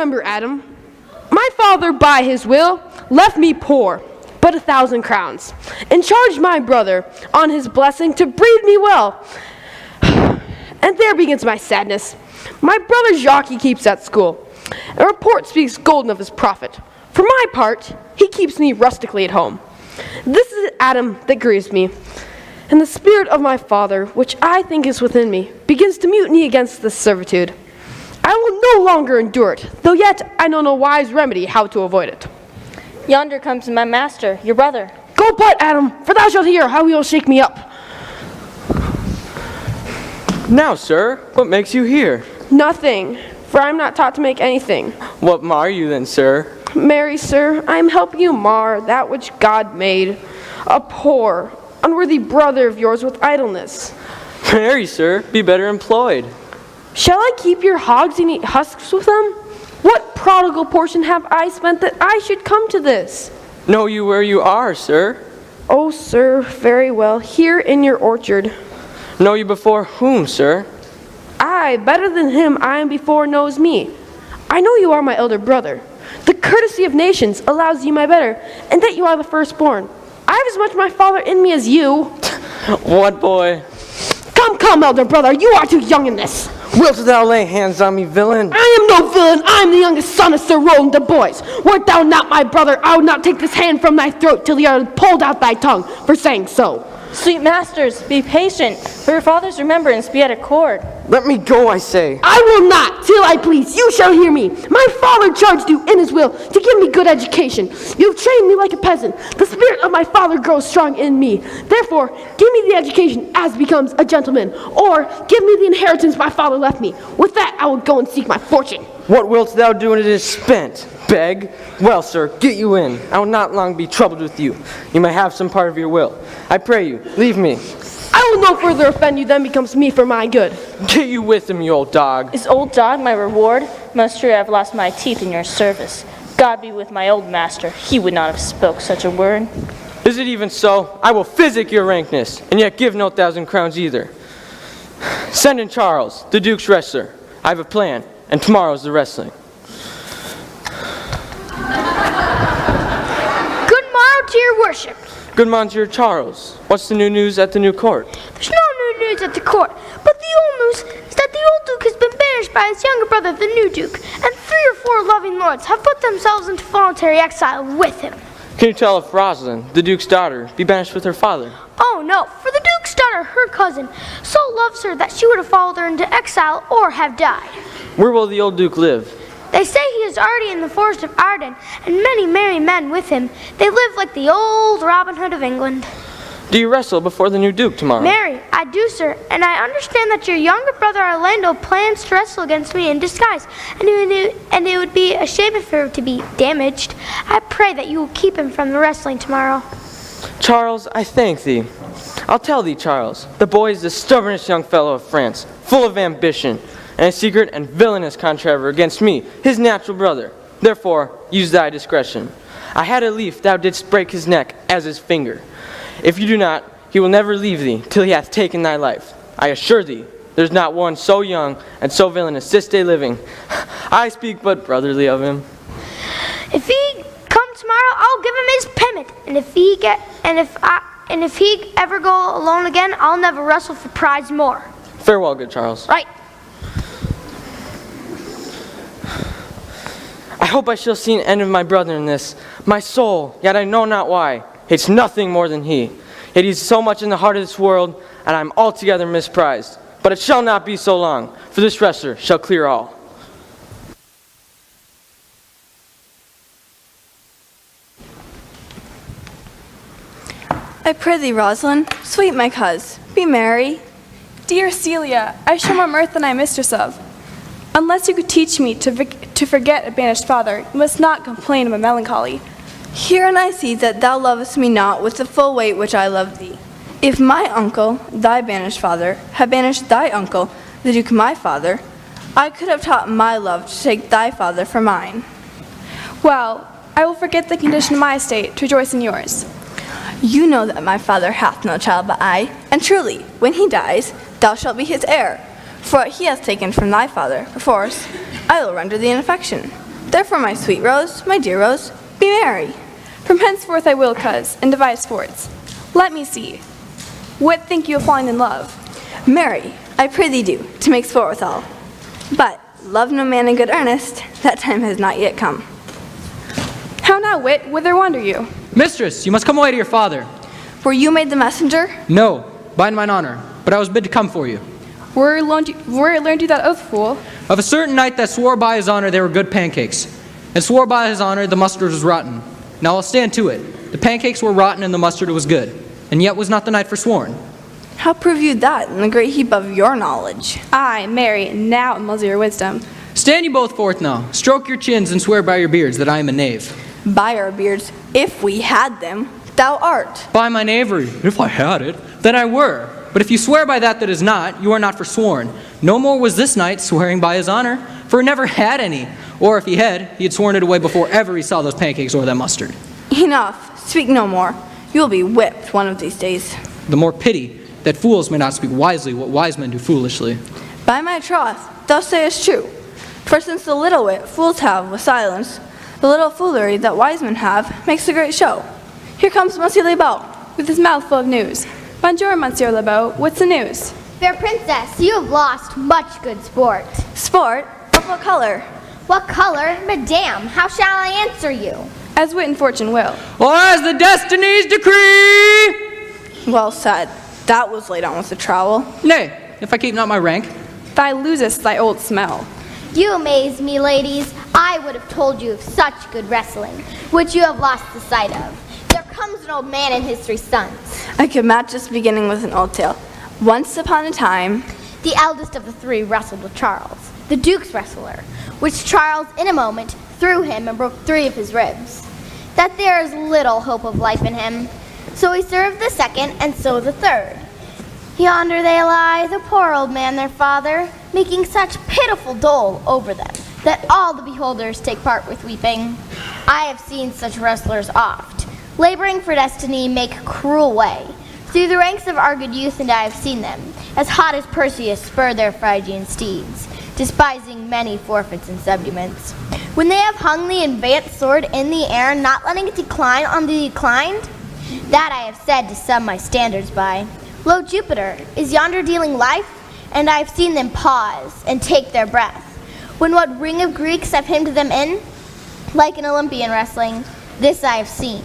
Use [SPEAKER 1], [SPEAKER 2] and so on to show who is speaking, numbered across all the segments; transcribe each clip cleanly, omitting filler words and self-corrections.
[SPEAKER 1] remember, Adam. My father, by his will, left me poor, but 1,000 crowns, and charged my brother on his blessing to breed me well. And there begins my sadness. My brother Jacques keeps at school. A report speaks golden of his profit. For my part, he keeps me rustically at home. This is Adam that grieves me. And the spirit of my father, which I think is within me, begins to mutiny against this servitude. I will no longer endure it, though yet I know no wise remedy how to avoid it.
[SPEAKER 2] Yonder comes my master, your brother.
[SPEAKER 1] Go but, Adam, for thou shalt hear how he will shake me up.
[SPEAKER 3] Now, sir, what makes you here?
[SPEAKER 1] Nothing, for I am not taught to make anything.
[SPEAKER 3] What mar you then, sir?
[SPEAKER 1] Marry, sir, I am helping you mar that which God made, a poor, unworthy brother of yours with idleness.
[SPEAKER 3] Marry, sir, be better employed.
[SPEAKER 1] Shall I keep your hogs and eat husks with them? What prodigal portion have I spent that I should come to this?
[SPEAKER 3] Know you where you are, sir?
[SPEAKER 1] Oh, sir, very well, here in your orchard.
[SPEAKER 3] Know you before whom, sir?
[SPEAKER 1] I, better than him I am before knows me. I know you are my elder brother. The courtesy of nations allows you my better, and that you are the firstborn. I have as much my father in me as you.
[SPEAKER 3] What boy?
[SPEAKER 1] Come, elder brother, you are too young in this.
[SPEAKER 3] Wilt thou lay hands on me, villain?
[SPEAKER 1] I am no villain, I am the youngest son of Sir Roland de Bois. Wert thou not my brother, I would not take this hand from thy throat till he had pulled out thy tongue for saying so.
[SPEAKER 2] Sweet masters, be patient, for your father's remembrance be at accord.
[SPEAKER 3] Let me go, I say.
[SPEAKER 1] I will not, till I please. You shall hear me. My father charged you in his will to give me good education. You have trained me like a peasant. The spirit of my father grows strong in me. Therefore, give me the education as becomes a gentleman, or give me the inheritance my father left me. With that, I will go and seek my fortune.
[SPEAKER 3] What wilt thou do when it is spent? Beg? Well, sir, get you in. I will not long be troubled with you. You may have some part of your will. I pray you, leave me.
[SPEAKER 1] I will no further offend you than becomes me for my good.
[SPEAKER 3] Get you with him, you old dog.
[SPEAKER 2] Is old dog my reward? Most sure I have lost my teeth in your service. God be with my old master. He would not have spoke such a word.
[SPEAKER 3] Is it even so? I will physic your rankness, and yet give no 1,000 crowns either. Send in Charles, the Duke's wrestler. I have a plan, and tomorrow's the wrestling.
[SPEAKER 4] Good morrow to your worship.
[SPEAKER 3] Good Monsieur Charles. What's the new news at the new court?
[SPEAKER 4] There's no new news at the court, but the old news is that the old Duke has been banished by his younger brother, the new Duke, and 3 or 4 loving lords have put themselves into voluntary exile with him.
[SPEAKER 3] Can you tell if Rosalind, the Duke's daughter, be banished with her father?
[SPEAKER 4] Oh no, for the Duke's daughter, her cousin, so loves her that she would have followed her into exile or have died.
[SPEAKER 3] Where will the old Duke live?
[SPEAKER 4] They say he is already in the forest of Arden, and many merry men with him. They live like the old Robin Hood of England.
[SPEAKER 3] Do you wrestle before the new Duke tomorrow?
[SPEAKER 4] Marry, I do, sir, and I understand that your younger brother Orlando plans to wrestle against me in disguise, and it would be a shame if he were to be damaged. I pray that you will keep him from the wrestling tomorrow.
[SPEAKER 3] Charles, I thank thee. I'll tell thee, Charles, the boy is the stubbornest young fellow of France, full of ambition, and a secret and villainous contriver against me, his natural brother. Therefore, use thy discretion. I had a lief thou didst break his neck as his finger. If you do not, he will never leave thee till he hath taken thy life. I assure thee, there's not one so young and so villainous this day living. I speak but brotherly of him.
[SPEAKER 4] If he come tomorrow, I'll give him his payment, and if he ever go alone again, I'll never wrestle for prize more.
[SPEAKER 3] Farewell, good Charles.
[SPEAKER 4] Right.
[SPEAKER 3] I hope I shall see an end of my brother in this. My soul, yet I know not why, hates nothing more than he. Yet he's so much in the heart of this world, and I am altogether misprized. But it shall not be so long, for this wrestler shall clear all.
[SPEAKER 5] I pray thee, Rosalind, sweet my coz, be merry.
[SPEAKER 6] Dear Celia, I show more mirth than I am mistress of. Unless you could teach me to forget a banished father, you must not complain of my melancholy.
[SPEAKER 5] Herein I see that thou lovest me not with the full weight which I love thee. If my uncle, thy banished father, had banished thy uncle, the Duke my father, I could have taught my love to take thy father for mine.
[SPEAKER 6] Well, I will forget the condition of my estate to rejoice in yours.
[SPEAKER 5] You know that my father hath no child but I, and truly, when he dies, thou shalt be his heir. For what he hath taken from thy father, perforce, I will render thee an affection. Therefore, my sweet Rose, my dear Rose, be merry.
[SPEAKER 6] From henceforth I will, coz, and devise sports. Let me see. What think you of falling in love?
[SPEAKER 5] Marry, I pray thee do, to make sport withal. But love no man in good earnest, that time has not yet come.
[SPEAKER 6] How now, wit, whither wander you?
[SPEAKER 7] Mistress, you must come away to your father.
[SPEAKER 5] Were you made the messenger?
[SPEAKER 7] No, bind mine honor, but I was bid to come for you.
[SPEAKER 6] Where learned you that oath, fool?
[SPEAKER 7] Of a certain knight that swore by his honor they were good pancakes, and swore by his honor the mustard was rotten. Now I'll stand to it. The pancakes were rotten and the mustard was good, and yet was not the knight forsworn.
[SPEAKER 5] How prove you that in the great heap of your knowledge?
[SPEAKER 6] Ay, marry, now it muzzle your wisdom.
[SPEAKER 7] Stand you both forth now, stroke your chins and swear by your beards that I am a knave.
[SPEAKER 5] By our beards, if we had them, thou art.
[SPEAKER 7] By my knavery, if I had it, then I were. But if you swear by that is not, you are not forsworn. No more was this knight swearing by his honor, for he never had any. Or if he had sworn it away before ever he saw those pancakes or that mustard.
[SPEAKER 5] Enough, speak no more. You will be whipped one of these days.
[SPEAKER 7] The more pity that fools may not speak wisely what wise men do foolishly.
[SPEAKER 5] By my troth, thou sayest true. For since the little wit fools have with silence, the little foolery that wise men have makes a great show. Here comes Monsieur Lebeau.
[SPEAKER 6] With his mouth full of news. Bonjour, Monsieur Lebeau. What's the news?
[SPEAKER 8] Fair princess, you have lost much good sport.
[SPEAKER 5] Sport? Of what color?
[SPEAKER 8] What color? Madame, how shall I answer you?
[SPEAKER 6] As wit and fortune will.
[SPEAKER 7] Or as the destinies decree!
[SPEAKER 5] Well said. That was laid on with a trowel.
[SPEAKER 7] Nay, if I keep not my rank.
[SPEAKER 6] Thou losest thy old smell.
[SPEAKER 8] You amaze me, ladies. I would have told you of such good wrestling, which you have lost the sight of. There comes an old man and his 3 sons.
[SPEAKER 5] I could match this beginning with an old tale. Once upon a time,
[SPEAKER 8] The eldest of the 3 wrestled with Charles, the Duke's wrestler, which Charles in a moment threw him and broke 3 of his ribs. That there is little hope of life in him. So he served the 2nd, and so the 3rd. Yonder they lie, the poor old man their father, making such pitiful dole over them, that all the beholders take part with weeping. I have seen such wrestlers oft, laboring for destiny, make cruel way through the ranks of our good youth, and I have seen them, as hot as Perseus, spur their Phrygian steeds, despising many forfeits and subjugments. When they have hung the advanced sword in the air, not letting it decline on the declined, that I have said to some my standards by. Lo, Jupiter, is yonder dealing life? And I have seen them pause and take their breath. When what ring of Greeks have hemmed them in, like an Olympian wrestling, this I have seen.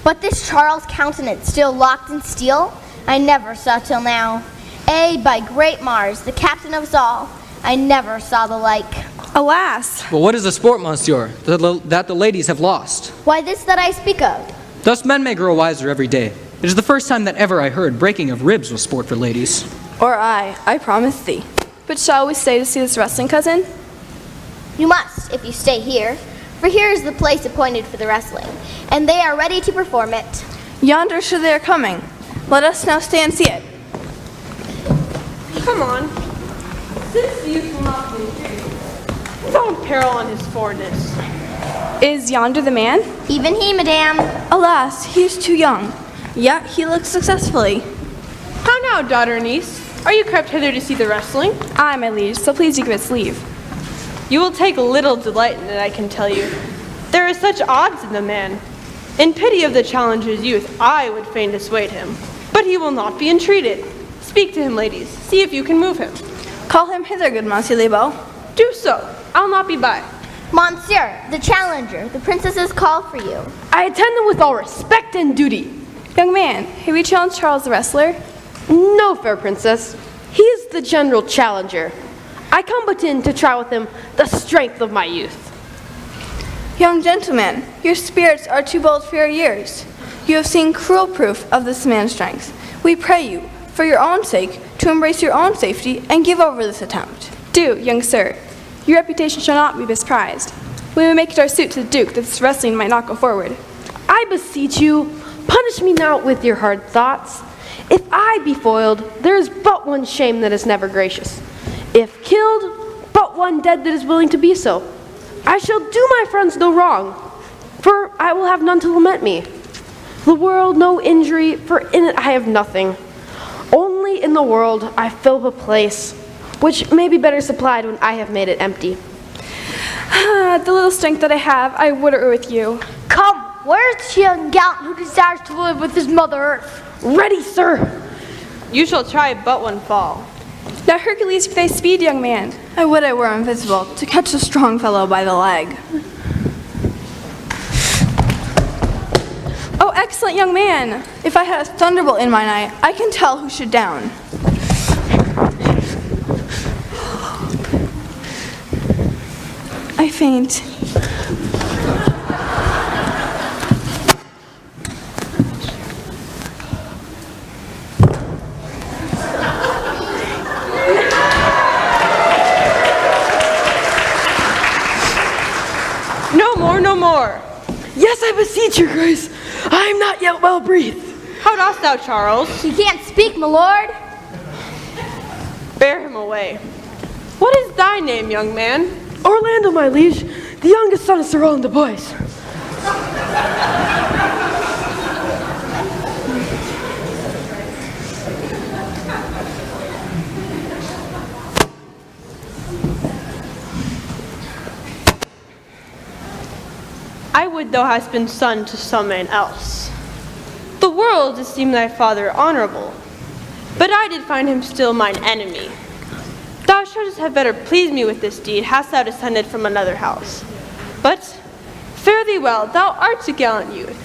[SPEAKER 8] But this Charles' countenance still locked in steel, I never saw till now. Ay, by great Mars, the captain of us all, I never saw the like.
[SPEAKER 6] Alas!
[SPEAKER 7] Well, what is the sport, monsieur, that the ladies have lost?
[SPEAKER 8] Why, this that I speak of.
[SPEAKER 7] Thus men may grow wiser every day. It is the first time that ever I heard breaking of ribs was sport for ladies.
[SPEAKER 5] or I promise thee.
[SPEAKER 6] But shall we stay to see this wrestling, cousin?
[SPEAKER 8] You must, if you stay here, for here is the place appointed for the wrestling, and they are ready to perform it.
[SPEAKER 5] Yonder should they are coming. Let us now stay and see it.
[SPEAKER 1] Come on. Since the youth will not be intrigued, without peril on his forwardness.
[SPEAKER 6] Is yonder the man?
[SPEAKER 8] Even he, madame.
[SPEAKER 5] Alas, he is too young, yet he looks successfully.
[SPEAKER 1] How now, daughter and niece? Are you crept hither to see the wrestling?
[SPEAKER 6] Aye, my liege, so please you give us leave.
[SPEAKER 1] You will take little delight in it, I can tell you. There is such odds in the man. In pity of the challenger's youth, I would fain dissuade him. But he will not be entreated. Speak to him, ladies. See if you can move him.
[SPEAKER 5] Call him hither, good Monsieur Lebeau.
[SPEAKER 1] Do so. I'll not be by.
[SPEAKER 8] Monsieur, the challenger, the princesses call for you.
[SPEAKER 1] I attend them with all respect and duty.
[SPEAKER 6] Young man, have you challenged Charles the wrestler?
[SPEAKER 1] No, fair princess. He is the general challenger. I come but in to try with him the strength of my youth.
[SPEAKER 5] Young gentleman, your spirits are too bold for your years. You have seen cruel proof of this man's strength. We pray you, for your own sake, to embrace your own safety and give over this attempt.
[SPEAKER 6] Do, young sir. Your reputation shall not be misprized. We will make it our suit to the Duke that this wrestling might not go forward.
[SPEAKER 1] I beseech you, punish me not with your hard thoughts. If I be foiled, there is but one shame that is never gracious. If killed, but one dead that is willing to be so. I shall do my friends no wrong, for I will have none to lament me. The world no injury, for in it I have nothing. Only in the world I fill up a place, which may be better supplied when I have made it empty.
[SPEAKER 6] The little strength that I have, I would with you.
[SPEAKER 4] Come, where is the young gallant who desires to live with his mother Earth?
[SPEAKER 1] Ready, sir.
[SPEAKER 9] You shall try but one fall.
[SPEAKER 6] Now Hercules, for thy speed, young man.
[SPEAKER 5] I would I were invisible, to catch the strong fellow by the leg.
[SPEAKER 6] Oh, excellent young man.
[SPEAKER 5] If I had a thunderbolt in mine eye, I can tell who should down. I faint.
[SPEAKER 9] No more, no more.
[SPEAKER 1] Yes, I beseech your grace. I am not yet well breathed.
[SPEAKER 9] How dost thou, Charles?
[SPEAKER 8] He can't speak, my lord.
[SPEAKER 9] Bear him away. What is thy name, young man?
[SPEAKER 1] Orlando, my liege, the youngest son of Sir Roland de Boys.
[SPEAKER 9] I would thou hadst been son to some man else. The world esteemed thy father honorable, but I did find him still mine enemy. Thou shouldst have better pleased me with this deed, hadst thou descended from another house. But fare thee well, thou art a gallant youth.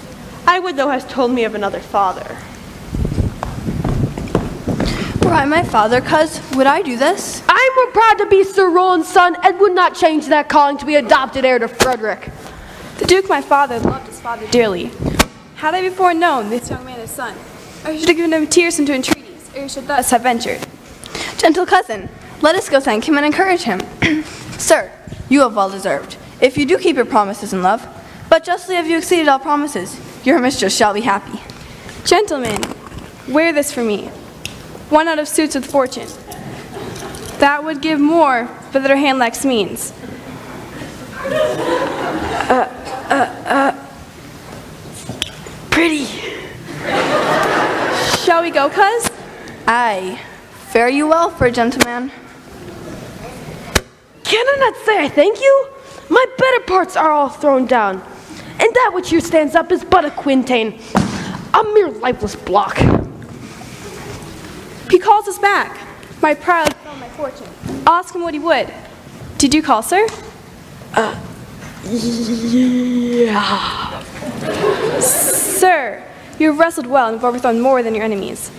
[SPEAKER 9] I would thou hadst told me of another father.
[SPEAKER 5] Were I my father, cuz, would I do this?
[SPEAKER 1] I am proud to be Sir Roland's son and would not change that calling to be adopted heir to Frederick.
[SPEAKER 6] The Duke, my father, loved his father dearly. Had I before known this young man his son, I should have given him tears into entreaties, ere he should thus have ventured.
[SPEAKER 5] Gentle cousin, let us go thank him and encourage him. Sir, you have well deserved, if you do keep your promises in love. But justly have you exceeded all promises. Your mistress shall be happy.
[SPEAKER 6] Gentlemen, wear this for me. One out of suits with fortune. That would give more, but that her hand lacks means.
[SPEAKER 1] Pretty.
[SPEAKER 6] Shall we go, cuz?
[SPEAKER 5] Aye, fare you well for a gentleman.
[SPEAKER 1] Can I not say I thank you? My better parts are all thrown down, and that which here stands up is but a quintain, a mere lifeless block.
[SPEAKER 6] He calls us back. My pride fell my fortune. Ask him what he would. Did you call, sir?
[SPEAKER 1] Yeah.
[SPEAKER 6] Sir, you have wrestled well and have overthrown more than your enemies.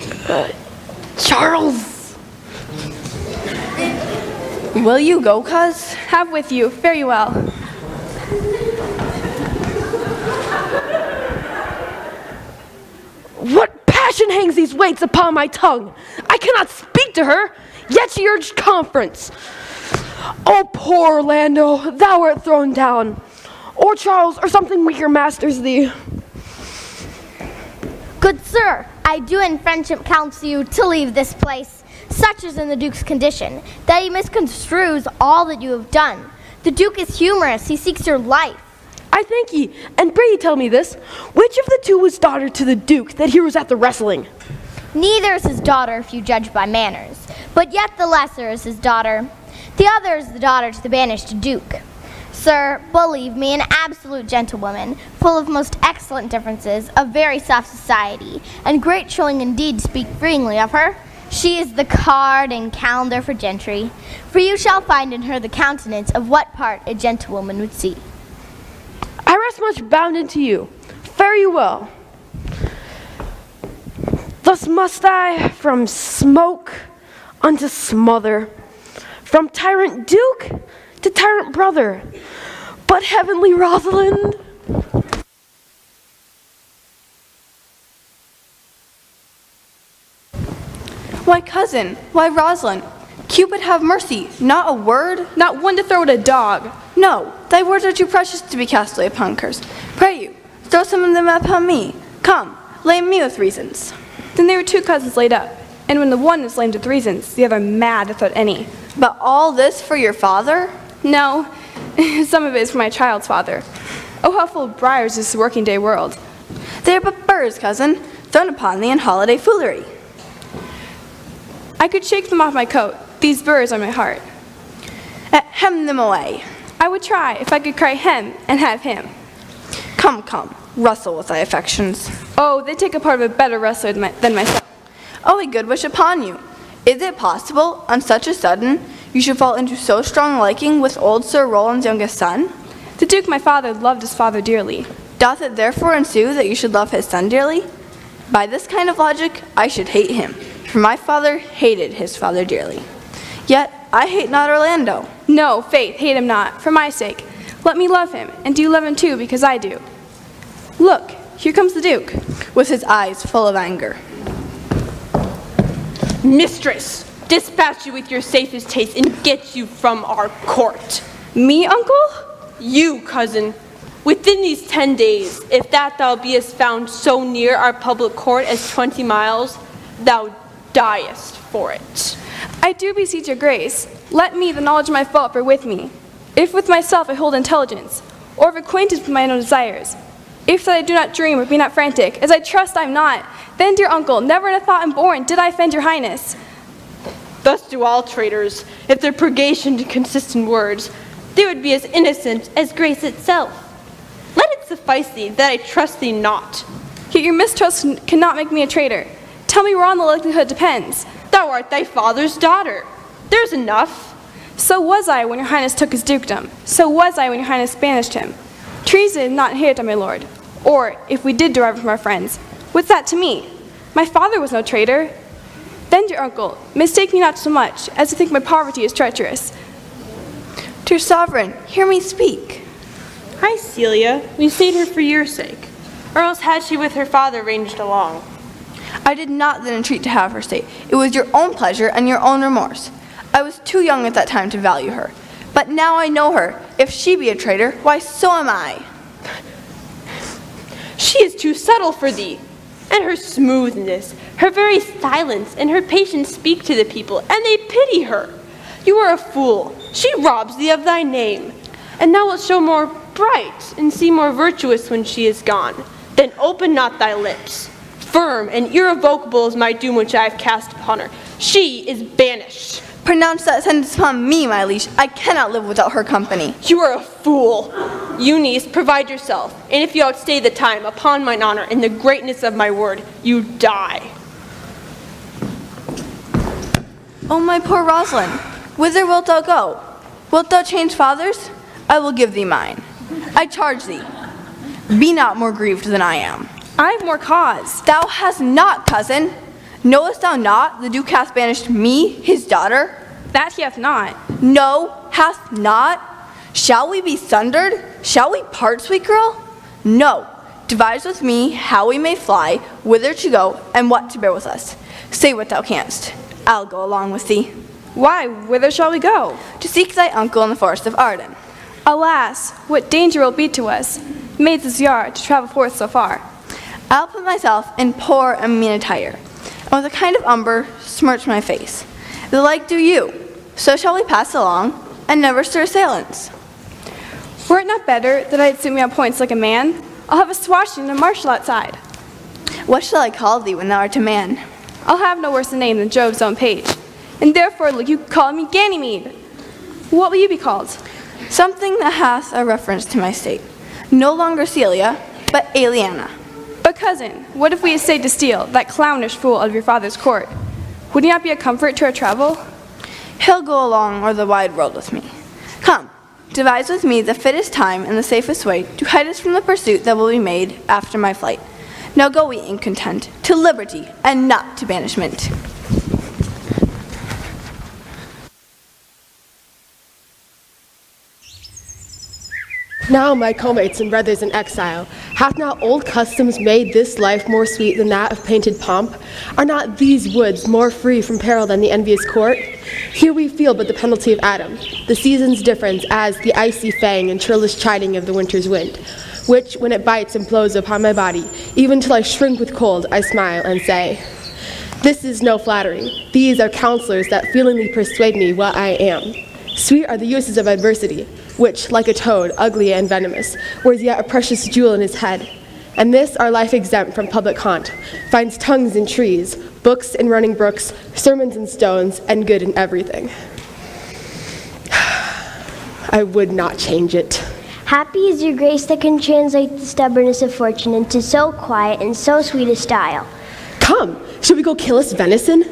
[SPEAKER 1] Charles.
[SPEAKER 5] Will you go, cuz?
[SPEAKER 6] Have with you. Fare you well.
[SPEAKER 1] What passion hangs these weights upon my tongue? I cannot speak to her, yet she urged conference. Oh, poor Orlando, thou art thrown down. Or Charles, or something weaker masters thee.
[SPEAKER 8] Good sir, I do in friendship counsel you to leave this place. Such is in the Duke's condition, that he misconstrues all that you have done. The Duke is humorous, he seeks your life.
[SPEAKER 1] I thank ye, and pray ye tell me this, which of the two was daughter to the Duke that here was at the wrestling?
[SPEAKER 8] Neither is his daughter if you judge by manners, but yet the lesser is his daughter. The other is the daughter to the banished Duke. Sir, believe me, an absolute gentlewoman, full of most excellent differences, of very soft society, and great showing indeed to speak freely of her. She is the card and calendar for gentry, for you shall find in her the countenance of what part a gentlewoman would see.
[SPEAKER 1] I rest much bounden to you. Fare you well. Thus must I from smoke unto smother, from tyrant Duke to tyrant brother, but heavenly Rosalind.
[SPEAKER 5] Why, cousin, why, Rosalind, Cupid have mercy, not a word?
[SPEAKER 6] Not one to throw at a dog.
[SPEAKER 5] No, thy words are too precious to be cast away upon curs. Pray you, throw some of them upon me. Come, lame me with reasons.
[SPEAKER 6] Then there were two cousins laid up, and when the one was lamed with reasons, the other mad without any.
[SPEAKER 5] But all this for your father?
[SPEAKER 6] No, some of it is for my child's father. Oh, how full of briars is this working day world.
[SPEAKER 5] They are but birds, cousin, thrown upon thee in holiday foolery.
[SPEAKER 6] I could shake them off my coat. These burrs are my heart.
[SPEAKER 5] Hem them away.
[SPEAKER 6] I would try if I could cry hem and have him.
[SPEAKER 5] Come, come, wrestle with thy affections.
[SPEAKER 6] Oh, they take a part of a better wrestler than myself.
[SPEAKER 5] Oh, a good wish upon you. Is it possible, on such a sudden, you should fall into so strong liking with old Sir Roland's youngest son?
[SPEAKER 6] The Duke, my father, loved his father dearly.
[SPEAKER 5] Doth it therefore ensue that you should love his son dearly? By this kind of logic, I should hate him, for my father hated his father dearly. Yet I hate not Orlando.
[SPEAKER 6] No, Faith, hate him not, for my sake. Let me love him, and do you love him too, because I do. Look, here comes the Duke.
[SPEAKER 5] With his eyes full of anger.
[SPEAKER 9] Mistress, dispatch you with your safest taste and get you from our court.
[SPEAKER 6] Me, uncle?
[SPEAKER 9] You, cousin. Within these 10 days, if that thou beest found so near our public court as 20 miles, thou diest for it.
[SPEAKER 6] I do beseech your grace, let me the knowledge of my fault bear with me. If with myself I hold intelligence, or of acquaintance with mine own desires, if that I do not dream or be not frantic, as I trust I'm not, then, dear uncle, never in a thought am born did I offend your highness.
[SPEAKER 9] Thus do all traitors, if their purgation did consist in words, they would be as innocent as grace itself. Let it suffice thee that I trust thee not.
[SPEAKER 6] Yet your mistrust cannot make me a traitor. Tell me whereon the likelihood depends.
[SPEAKER 9] Thou art thy father's daughter. There's enough.
[SPEAKER 6] So was I when your highness took his dukedom. So was I when your highness banished him. Treason is not inherited, my lord. Or, if we did derive it from our friends, what's that to me? My father was no traitor. Then, dear uncle, mistake me not so much as to think my poverty is treacherous.
[SPEAKER 5] Dear sovereign, hear me speak.
[SPEAKER 9] Hi, Celia. We stayed here for your sake. Or else had she with her father ranged along.
[SPEAKER 5] I did not then entreat to have her stay. It was your own pleasure and your own remorse. I was too young at that time to value her. But now I know her. If she be a traitor, why so am I.
[SPEAKER 9] She is too subtle for thee. And her smoothness, her very silence, and her patience speak to the people, and they pity her. You are a fool. She robs thee of thy name. And thou wilt show more bright, and seem more virtuous when she is gone. Then open not thy lips. Firm and irrevocable is my doom which I have cast upon her. She is banished.
[SPEAKER 5] Pronounce that sentence upon me, my liege. I cannot live without her company.
[SPEAKER 9] You are a fool. You, niece, provide yourself, and if you outstay the time, upon mine honor and the greatness of my word, you die.
[SPEAKER 5] Oh, my poor Rosalind, whither wilt thou go? Wilt thou change fathers? I will give thee mine. I charge thee, be not more grieved than I am.
[SPEAKER 6] I have more cause.
[SPEAKER 5] Thou hast not, cousin. Knowest thou not the Duke hath banished me, his daughter?
[SPEAKER 6] That he hath not.
[SPEAKER 5] No, hath not. Shall we be sundered? Shall we part, sweet girl? No. Devise with me how we may fly, whither to go, and what to bear with us. Say what thou canst. I'll go along with thee.
[SPEAKER 6] Why, whither shall we go?
[SPEAKER 5] To seek thy uncle in the forest of Arden.
[SPEAKER 6] Alas, what danger will be to us, maids as we are, to travel forth so far.
[SPEAKER 5] I'll put myself in poor and mean attire, and with a kind of umber smirch my face. The like do you. So shall we pass along, and never stir assailants.
[SPEAKER 6] Were it not better that I'd suit me on points like a man? I'll have a swashing and a marshal outside.
[SPEAKER 5] What shall I call thee when thou art a man?
[SPEAKER 6] I'll have no worse a name than Jove's own page. And therefore, look, you call me Ganymede. What will you be called?
[SPEAKER 5] Something that hath a reference to my state. No longer Celia, but Aliana.
[SPEAKER 6] But cousin, what if we essayed to steal that clownish fool out of your father's court? Would he not be a comfort to our travel?
[SPEAKER 5] He'll go along o'er the wide world with me. Come, devise with me the fittest time and the safest way to hide us from the pursuit that will be made after my flight. Now go we in content to liberty and not to banishment.
[SPEAKER 1] Now, my co-mates and brothers in exile, hath not old customs made this life more sweet than that of painted pomp? Are not these woods more free from peril than the envious court? Here we feel but the penalty of Adam, the season's difference as the icy fang and churlish chiding of the winter's wind, which, when it bites and blows upon my body, even till I shrink with cold, I smile and say, this is no flattery. These are counselors that feelingly persuade me what I am. Sweet are the uses of adversity, which, like a toad, ugly and venomous, wears yet a precious jewel in his head. And this, our life exempt from public haunt, finds tongues in trees, books in running brooks, sermons in stones, and good in everything. I would not change it.
[SPEAKER 10] Happy is your grace that can translate the stubbornness of fortune into so quiet and so sweet a style.
[SPEAKER 1] Come, should we go kill us venison?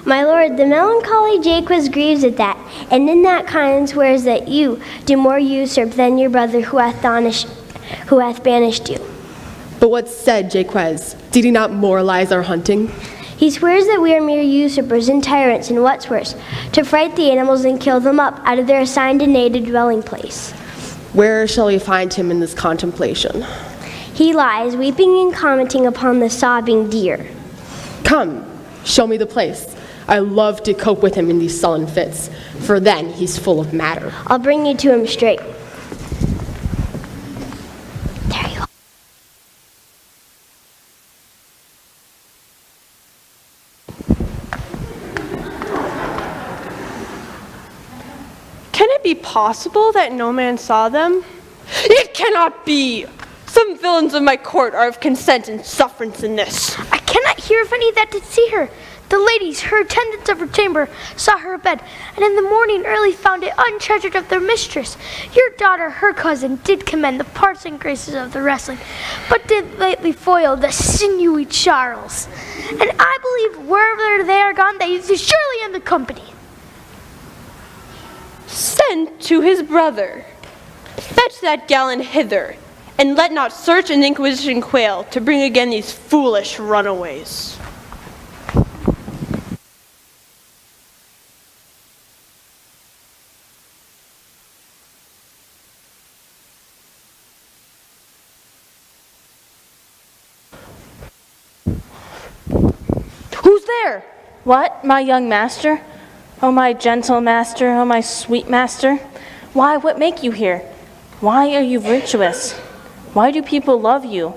[SPEAKER 10] My lord, the melancholy Jaques grieves at that, and in that kind swears that you do more usurp than your brother who hath banished you.
[SPEAKER 1] But what said Jaques? Did he not moralize our hunting?
[SPEAKER 10] He swears that we are mere usurpers and tyrants, and what's worse, to fright the animals and kill them up out of their assigned and native dwelling place.
[SPEAKER 1] Where shall we find him in this contemplation?
[SPEAKER 10] He lies, weeping and commenting upon the sobbing deer.
[SPEAKER 1] Come, show me the place. I love to cope with him in these sullen fits, for then he's full of matter.
[SPEAKER 10] I'll bring you to him straight. There you are.
[SPEAKER 9] Can it be possible that no man saw them? It cannot be! Some villains of my court are of consent and sufferance in this.
[SPEAKER 4] I cannot hear of any that did see her. The ladies, her attendants of her chamber, saw her abed, and in the morning early found it untreasured of their mistress. Your daughter, her cousin, did commend the parts and graces of the wrestling, but did lately foil the sinewy Charles. And I believe wherever they are gone, they is surely in the company.
[SPEAKER 9] Send to his brother. Fetch that gallant hither, and let not search and inquisition quail to bring again these foolish runaways.
[SPEAKER 1] Who's there?
[SPEAKER 2] What, my young master? Oh, my gentle master, oh, my sweet master. Why, what make you here? Why are you virtuous? Why do people love you?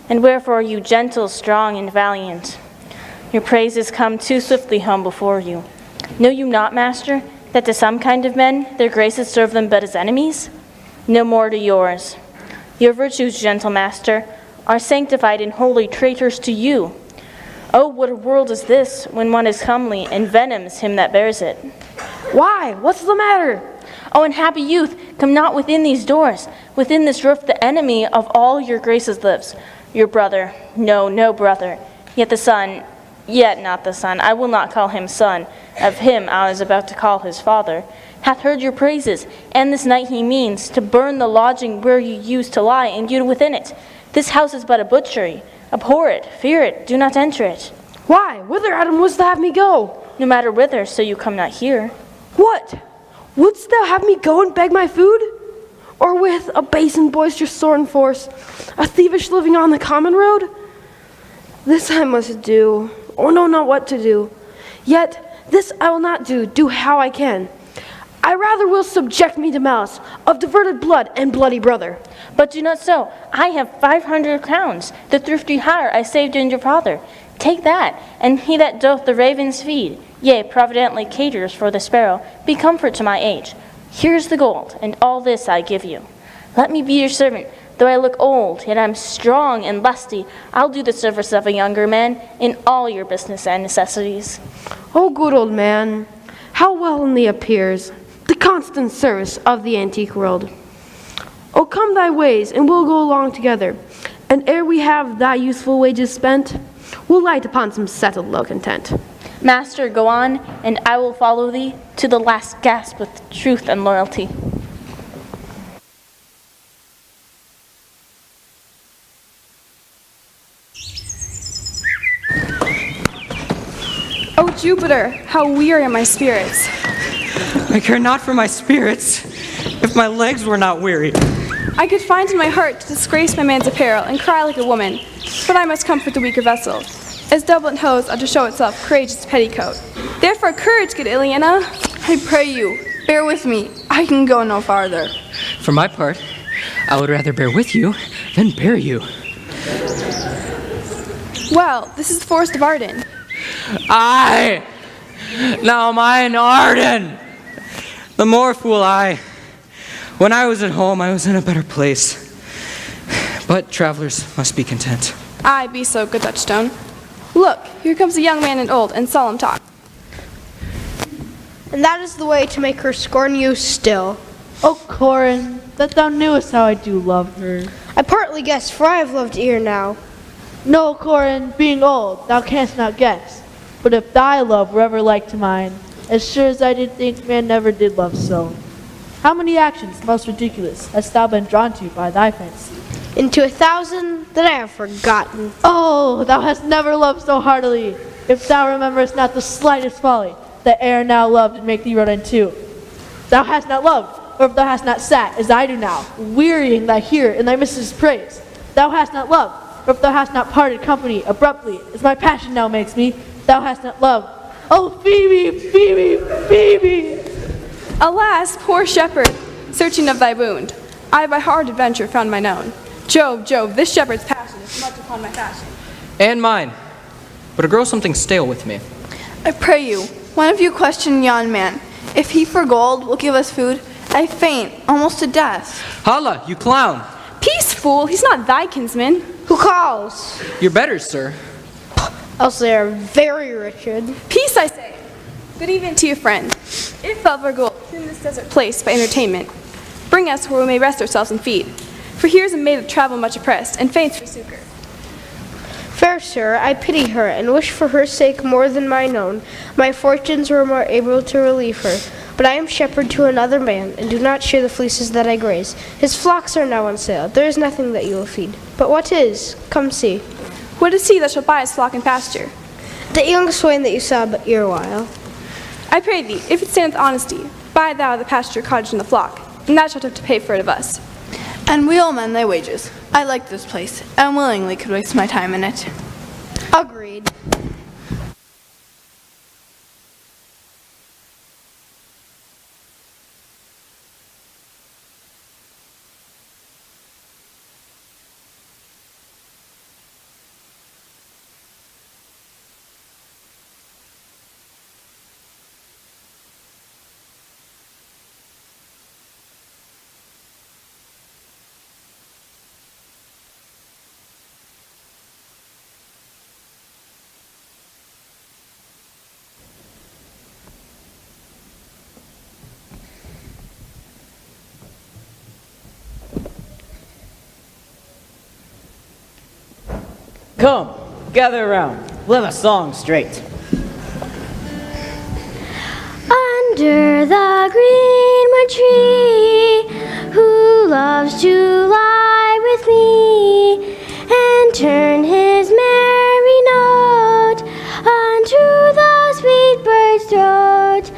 [SPEAKER 2] And wherefore are you gentle, strong, and valiant? Your praises come too swiftly home before you. Know you not, master, that to some kind of men their graces serve them but as enemies? No more to yours. Your virtues, gentle master, are sanctified and holy traitors to you. Oh, what a world is this when one is comely and venoms him that bears it.
[SPEAKER 1] Why? What's the matter?
[SPEAKER 2] Oh, unhappy youth, come not within these doors. Within this roof the enemy of all your graces lives. Your brother, no brother, yet the son, yet not the son, I will not call him son, of him I was about to call his father, hath heard your praises, and this night he means to burn the lodging where you used to lie, and you within it. This house is but a butchery. Abhor it, fear it, do not enter it.
[SPEAKER 1] Why? Whither, Adam, wouldst thou have me go?
[SPEAKER 2] No matter whither, so you come not here.
[SPEAKER 1] What? Wouldst thou have me go and beg my food? Or with a base and boisterous sword and force, a thievish living on the common road? This I must do, or know not what to do. Yet this I will not do how I can. I rather will subject me to malice of diverted blood and bloody brother.
[SPEAKER 2] But do not so. I have 500 crowns, the thrifty hire I saved in your father. Take that, and he that doth the ravens feed, yea, providently caters for the sparrow, be comfort to my age. Here's the gold, and all this I give you. Let me be your servant. Though I look old, yet I'm strong and lusty. I'll do the service of a younger man in all your business and necessities.
[SPEAKER 1] O good old man, how well in thee appears the constant service of the antique world. O come thy ways, and we'll go along together, and ere we have thy useful wages spent, we'll light upon some settled low content.
[SPEAKER 2] Master, go on, and I will follow thee to the last gasp with truth and loyalty.
[SPEAKER 6] O Jupiter, how weary are my spirits.
[SPEAKER 7] I care not for my spirits if my legs were not weary.
[SPEAKER 6] I could find in my heart to disgrace my man's apparel and cry like a woman, but I must comfort the weaker vessel, as doublet hose ought to show itself courageous petticoat. Therefore courage, good Ileana.
[SPEAKER 5] I pray you, bear with me. I can go no farther.
[SPEAKER 7] For my part, I would rather bear with you than bear you.
[SPEAKER 6] Well, this is the forest of Arden.
[SPEAKER 7] Aye! Now mine Arden! The more fool I. When I was at home, I was in a better place. But travelers must be content.
[SPEAKER 6] Aye, be so, good Touchstone. Look, here comes a young man in old and solemn talk.
[SPEAKER 11] And that is the way to make her scorn you still. Oh, Corin, that thou knewest how I do love her.
[SPEAKER 1] I partly guess, for I have loved ere now.
[SPEAKER 11] No, Corin, being old, thou canst not guess. But if thy love were ever like to mine, as sure as I did think man never did love so. How many actions most ridiculous hast thou been drawn to by thy fancy?
[SPEAKER 1] Into 1,000 that I have forgotten.
[SPEAKER 11] Oh, thou hast never loved so heartily, if thou rememberest not the slightest folly that ere now loved and make thee run into. Thou hast not loved, or if thou hast not sat, as I do now, wearying thy hearer in thy mistress' praise. Thou hast not loved, or if thou hast not parted company abruptly, as my passion now makes me, thou hast not loved. Oh, Phoebe, Phoebe, Phoebe!
[SPEAKER 6] Alas, poor shepherd, searching of thy wound, I by hard adventure found mine own. Jove, Jove, this shepherd's passion is much upon my fashion.
[SPEAKER 7] And mine. But it grows something stale with me.
[SPEAKER 5] I pray you, one of you question yon man. If he for gold will give us food, I faint, almost to death.
[SPEAKER 7] Holla, you clown!
[SPEAKER 6] Peace, fool, he's not thy kinsman.
[SPEAKER 1] Who calls?
[SPEAKER 7] Your betters, sir.
[SPEAKER 1] Else they are very wretched.
[SPEAKER 6] Peace, I say. Good evening to your friend. If thou for gold, in this desert place by entertainment, bring us where we may rest ourselves and feed. For here is a maid of travel much oppressed, and faints for succor.
[SPEAKER 1] Fair sir, I pity her, and wish for her sake more than mine own. My fortunes were more able to relieve her. But I am shepherd to another man, and do not shear the fleeces that I graze. His flocks are now on sale. There is nothing that you will feed. But what is? Come see.
[SPEAKER 6] What is he that shall buy his flock and pasture?
[SPEAKER 1] The young swain that you saw but erewhile.
[SPEAKER 6] I pray thee, if it standeth honesty, buy thou the pasture, cottage, and the flock, and thou shalt have to pay for it of us.
[SPEAKER 5] And we'll mend thy wages. I like this place, and willingly could waste my time in it.
[SPEAKER 1] Agreed.
[SPEAKER 12] Come, gather around. We'll have a song straight.
[SPEAKER 10] Under the greenwood tree, who loves to lie with me and turn his merry note unto the sweet bird's throat.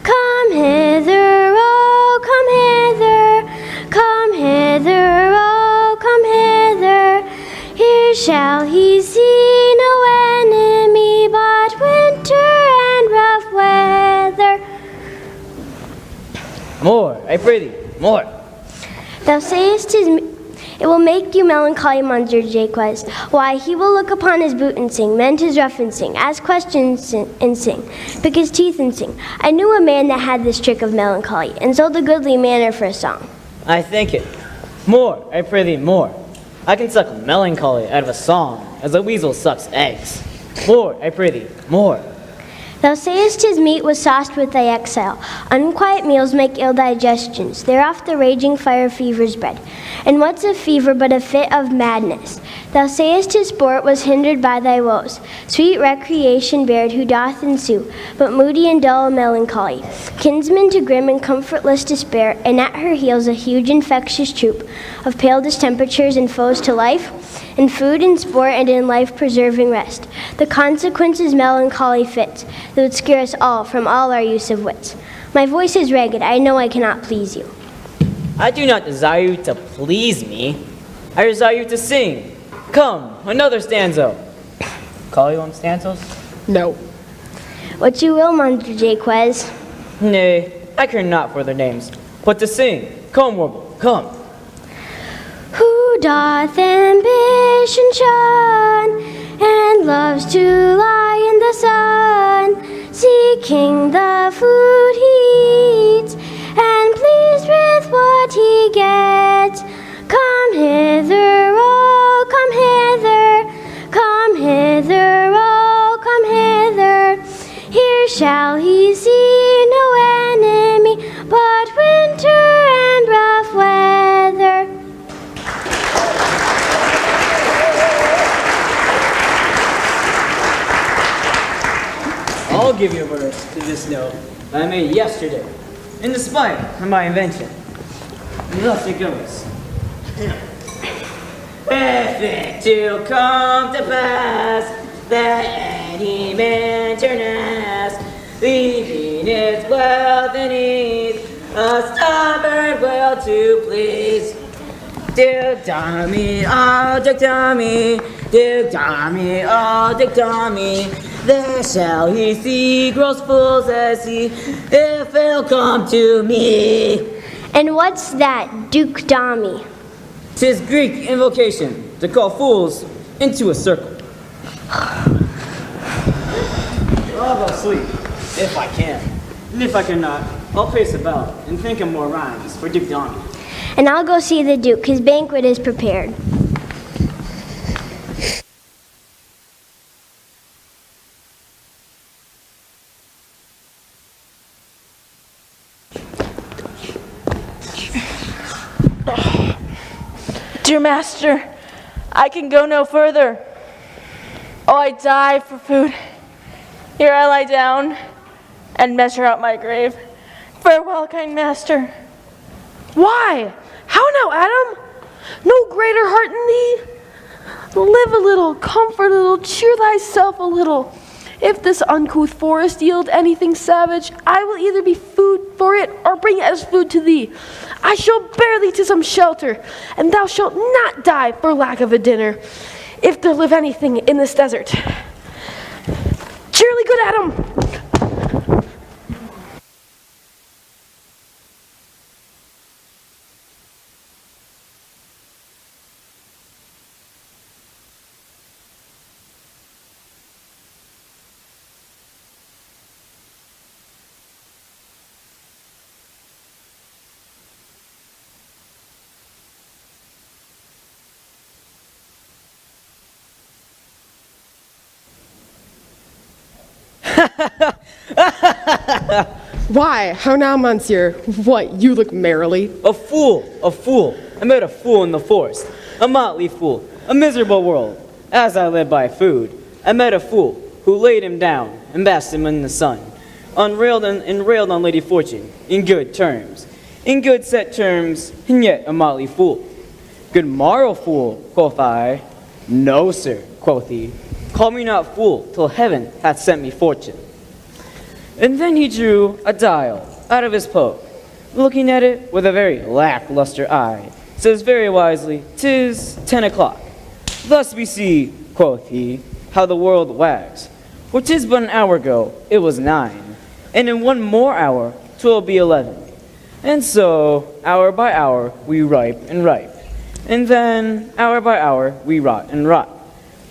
[SPEAKER 10] Come hither, oh, come hither, come hither, oh, come hither. Here shall he see no enemy but winter and rough weather.
[SPEAKER 12] More, I pray thee, more.
[SPEAKER 10] Thou sayest it will make you melancholy, Monsieur Jaques. Why, he will look upon his boot and sing, mend his ruff and sing, ask questions and sing, pick his teeth and sing. I knew a man that had this trick of melancholy, and sold a goodly manor for a song.
[SPEAKER 12] I think it. More, I pray thee, more. I can suck melancholy out of a song, as a weasel sucks eggs. More, I pray thee, more.
[SPEAKER 10] Thou sayest his meat was sauced with thy exile. Unquiet meals make ill digestions. Thereof the raging fire fever's bred. And what's a fever but a fit of madness? Thou sayest his sport was hindered by thy woes. Sweet recreation bared who doth ensue, but moody and dull melancholy. Kinsman to grim and comfortless despair, and at her heels a huge infectious troop of pale distemperatures and foes to life, in food and sport and in life-preserving rest. The consequence is melancholy fits, that would scare us all from all our use of wits. My voice is ragged, I know I cannot please you.
[SPEAKER 12] I do not desire you to please me. I desire you to sing. Come, another stanza. Call you on stanzas?
[SPEAKER 1] No.
[SPEAKER 10] What you will, Monsieur Jaques.
[SPEAKER 12] Nay, I care not for their names, but to sing. Come, warble, come.
[SPEAKER 10] Who doth ambition shun, and loves to lie in the sun, seeking the food he eats, and pleased with what he gets. Come hither, oh, come hither, come hither, oh, come hither. Here shall he see no enemy but winter
[SPEAKER 12] I'll give you a verse to this note that I made yesterday, in despite of my invention. And thus it goes. If it to come to pass that any man turn ass, leaving its wealth and ease, a stubborn will to please. Dick Tommy, oh Dick Tommy, Dick Tommy, oh Dick Tommy. There shall he see gross fools as he, if he'll come to me.
[SPEAKER 10] And what's that, Duke Domi?
[SPEAKER 12] 'Tis Greek invocation to call fools into a circle. I'll go sleep, if I can. And if I cannot, I'll pace about and think of more rhymes for Duke Domi.
[SPEAKER 10] And I'll go see the Duke. His banquet is prepared.
[SPEAKER 2] Dear master, I can go no further. Oh, I die for food. Here I lie down and measure out my grave. Farewell, kind master.
[SPEAKER 1] Why? How now, Adam? No greater heart in thee? Live a little, comfort a little, cheer thyself a little. If this uncouth forest yield anything savage, I will either be food for it or bring it as food to thee. I shall bear thee to some shelter, and thou shalt not die for lack of a dinner, if there live anything in this desert. Cheerly, good Adam! Why? How now, monsieur? What, you look merrily?
[SPEAKER 12] A fool, a fool. I met a fool in the forest, a motley fool, a miserable world. As I lived by food, I met a fool who laid him down and basked him in the sun, railed on Lady Fortune in good terms, in good set terms, and yet a motley fool. Good morrow, fool, quoth I. No, sir, quoth he. Call me not fool, till heaven hath sent me fortune. And then he drew a dial out of his poke, looking at it with a very lackluster eye, says very wisely, "'Tis 10 o'clock. Thus we see," quoth he, "how the world wags. For 'tis but an hour ago, it was 9, and in one more hour 'twill be 11. And so, hour by hour, we ripe and ripe, and then, hour by hour, we rot and rot.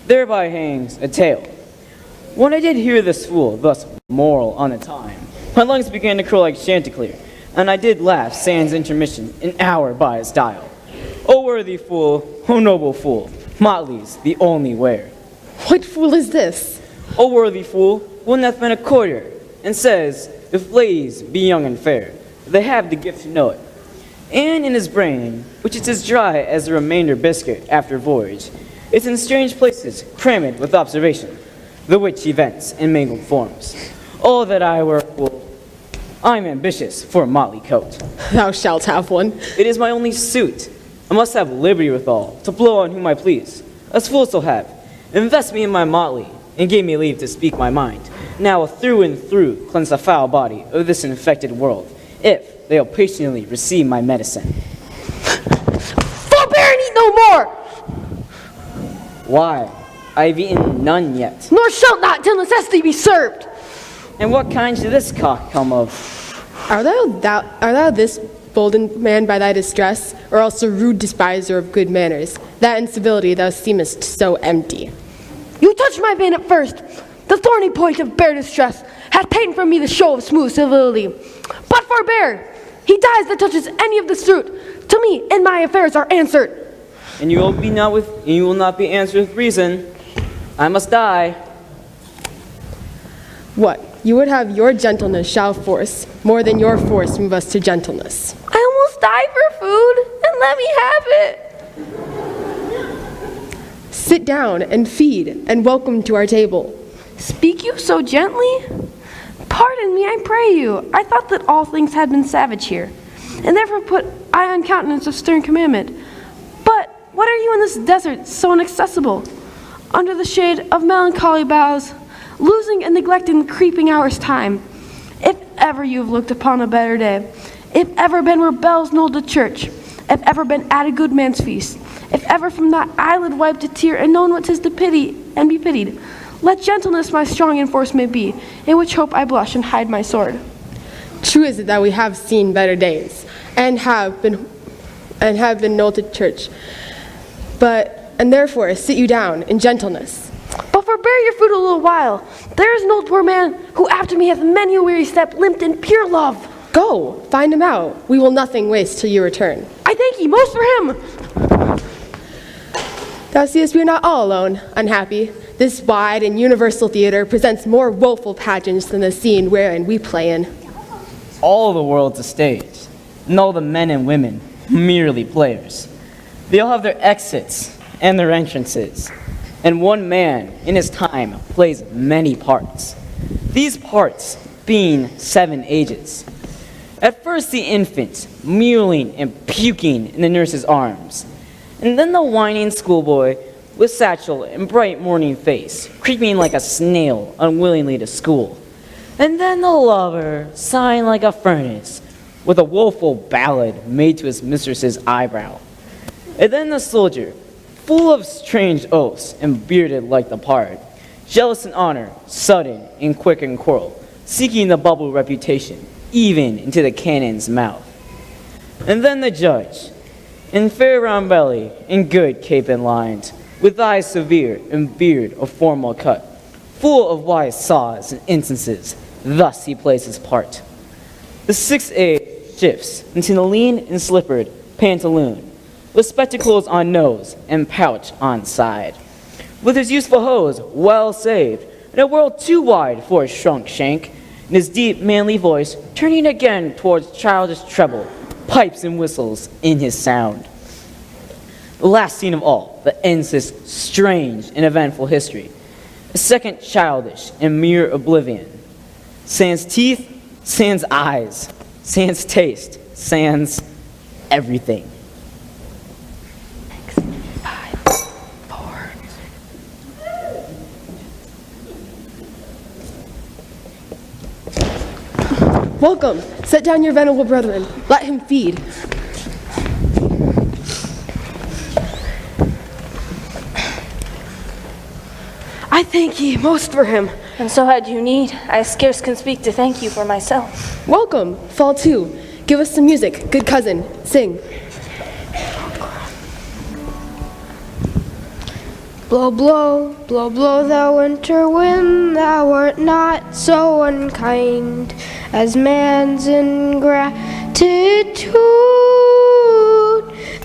[SPEAKER 12] Thereby hangs a tale." When I did hear this fool thus moral on the time, my lungs began to crow like Chanticleer, and I did laugh sans intermission an hour by his dial. O worthy fool, O noble fool, motley's the only wear.
[SPEAKER 1] What fool is this?
[SPEAKER 12] O worthy fool, one hath been a courtier, and says, if ladies be young and fair, they have the gift to know it. And in his brain, which is as dry as the remainder biscuit after voyage, it's in strange places crammed with observation, the which events in mingled forms. Oh, that I were a fool. I'm ambitious for a motley coat.
[SPEAKER 1] Thou shalt have one.
[SPEAKER 12] It is my only suit. I must have liberty withal, to blow on whom I please, as fools will have. Invest me in my motley, and give me leave to speak my mind. Now through and through cleanse the foul body of this infected world, if they'll patiently receive my medicine.
[SPEAKER 1] Forbear and eat no more!
[SPEAKER 12] Why? I've eaten none yet.
[SPEAKER 1] Nor shalt not till necessity be served.
[SPEAKER 12] And what kind should this cock come of?
[SPEAKER 1] Art thou this boldened man by thy distress, or else a rude despiser of good manners, that in civility thou seemest so empty? You touched my vein at first. The thorny point of bare distress hath ta'en from me the show of smooth civility. But forbear! He dies that touches any of this fruit. To me, and my affairs are answered.
[SPEAKER 12] And you will not be answered with reason. I must die.
[SPEAKER 1] What? You would have your gentleness shall force more than your force move us to gentleness.
[SPEAKER 2] I almost died for food, and let me have it.
[SPEAKER 1] Sit down and feed, and welcome to our table.
[SPEAKER 2] Speak you so gently?
[SPEAKER 1] Pardon me, I pray you. I thought that all things had been savage here, and therefore put I on countenance of stern commandment. But what are you in this desert so inaccessible? Under the shade of melancholy boughs, losing and neglecting the creeping hour's time. If ever you have looked upon a better day, if ever been where bells knolled to church, if ever been at a good man's feast, if ever from that eyelid wiped a tear and known what 'tis to pity and be pitied, let gentleness my strong enforcement be, in which hope I blush and hide my sword.
[SPEAKER 13] True is it that we have seen better days, and have been knolled to church, and therefore sit you down in gentleness.
[SPEAKER 1] But forbear your fruit a little while. There is an old poor man who after me hath many a weary step limped in pure love.
[SPEAKER 13] Go, find him out. We will nothing waste till you return.
[SPEAKER 1] I thank ye most for him.
[SPEAKER 13] Thou seest we are not all alone, unhappy. This wide and universal theater presents more woeful pageants than the scene wherein we play in.
[SPEAKER 12] All the world's a stage, and all the men and women merely players. They all have their exits and their entrances, and one man in his time plays many parts. These parts being 7 ages. At first the infant, mewling and puking in the nurse's arms, and then the whining schoolboy with satchel and bright morning face, creeping like a snail unwillingly to school, and then the lover, sighing like a furnace, with a woeful ballad made to his mistress's eyebrow, and then the soldier, full of strange oaths and bearded like the pard, jealous in honor, sudden and quick in quarrel, seeking the bubble reputation, even into the cannon's mouth. And then the judge, in fair round belly, in good cape and lines, with eyes severe and beard of formal cut, full of wise saws and instances, thus he plays his part. The 6th age shifts into the lean and slippered pantaloon, with spectacles on nose and pouch on side, with his useful hose well saved, and a world too wide for his shrunk shank, and his deep manly voice turning again towards childish treble, pipes and whistles in his sound. The last scene of all that ends this strange and eventful history, a second childish and mere oblivion. Sans teeth, sans eyes, sans taste, sans everything.
[SPEAKER 13] Welcome. Set down your venerable brethren. Let him feed.
[SPEAKER 1] I thank ye most for him.
[SPEAKER 2] And so had you need. I scarce can speak to thank you for myself.
[SPEAKER 13] Welcome. Fall to. Give us some music. Good cousin. Sing.
[SPEAKER 4] Blow, blow, blow, blow the winter wind, thou art not so unkind as man's ingratitude.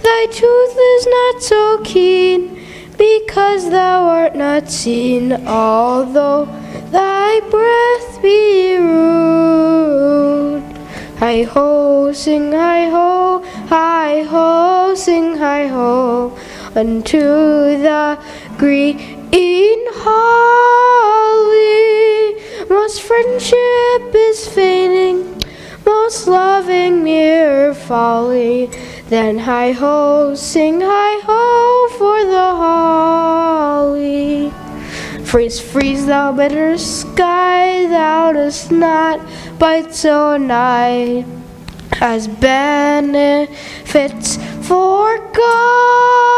[SPEAKER 4] Thy tooth is not so keen, because thou art not seen, although thy breath be rude. Hi-ho, sing hi-ho, hi-ho, sing hi-ho, unto the green holly. Most friendship is feigning, most loving mere folly. Then hi-ho, sing hi-ho for the holly. Freeze, freeze, thou bitter sky, thou dost not bite so nigh as benefits for God.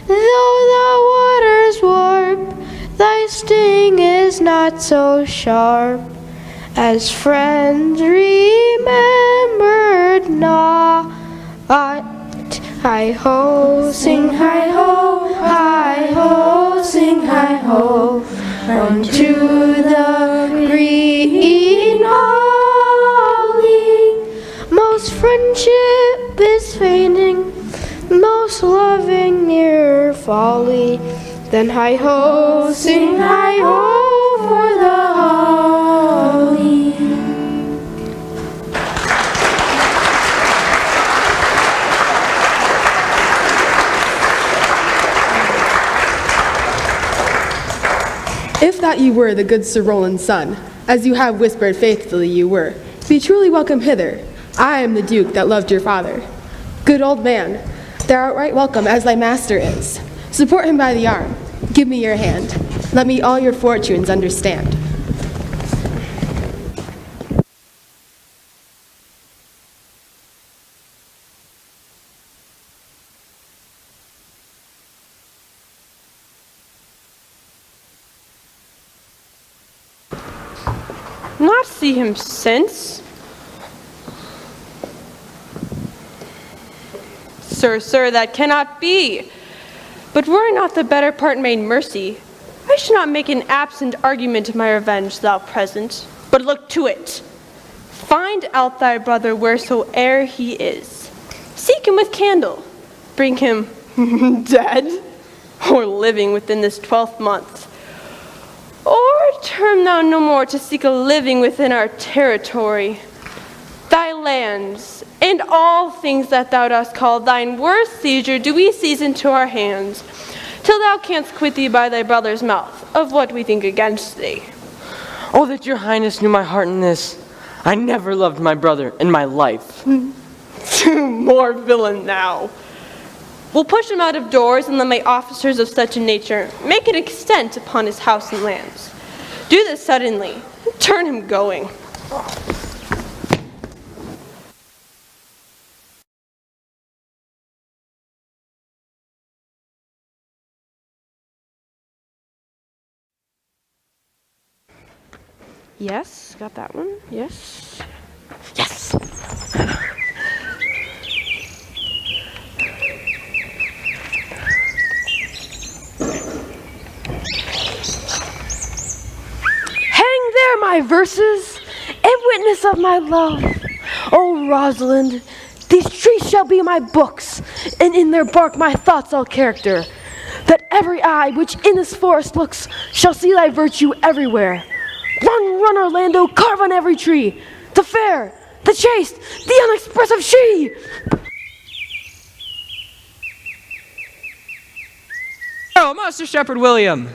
[SPEAKER 4] Though the waters warp, thy sting is not so sharp as friends remembered not. Hi-ho, sing hi-ho, hi-ho, sing hi-ho, unto the green holly. Most friendship is feigning, most loving mere folly. Then hi-ho, sing hi-ho for the holly.
[SPEAKER 13] If that ye were the good Sir Roland's son, as you have whispered faithfully you were. Be truly welcome hither. I am the Duke that loved your father. Good old man, thou art right welcome as thy master is. Support him by the arm. Give me your hand. Let me all your fortunes understand.
[SPEAKER 9] Not see him since. Sir, that cannot be. But were not the better part made mercy, I should not make an absent argument of my revenge, thou present, but look to it. Find out thy brother wheresoe'er he is. Seek him with candle. Bring him dead, or living within this 12th month. Or turn thou no more to seek a living within our territory. Thy lands, and all things that thou dost call thine worst seizure do we seize into our hands, till thou canst quit thee by thy brother's mouth of what we think against thee.
[SPEAKER 3] Oh, that your highness knew my heart in this. I never loved my brother in my life.
[SPEAKER 9] More villain thou. We'll push him out of doors and let my officers of such a nature make an extent upon his house and lands. Do this suddenly. Turn him going. Yes, got that one. Yes. Yes!
[SPEAKER 1] Hang there my verses, and witness of my love. O Rosalind, these trees shall be my books, and in their bark my thoughts all character. That every eye which in this forest looks shall see thy virtue everywhere. Run, run, Orlando, carve on every tree, the fair, the chaste, the unexpressive she.
[SPEAKER 7] Oh, Master Shepherd William.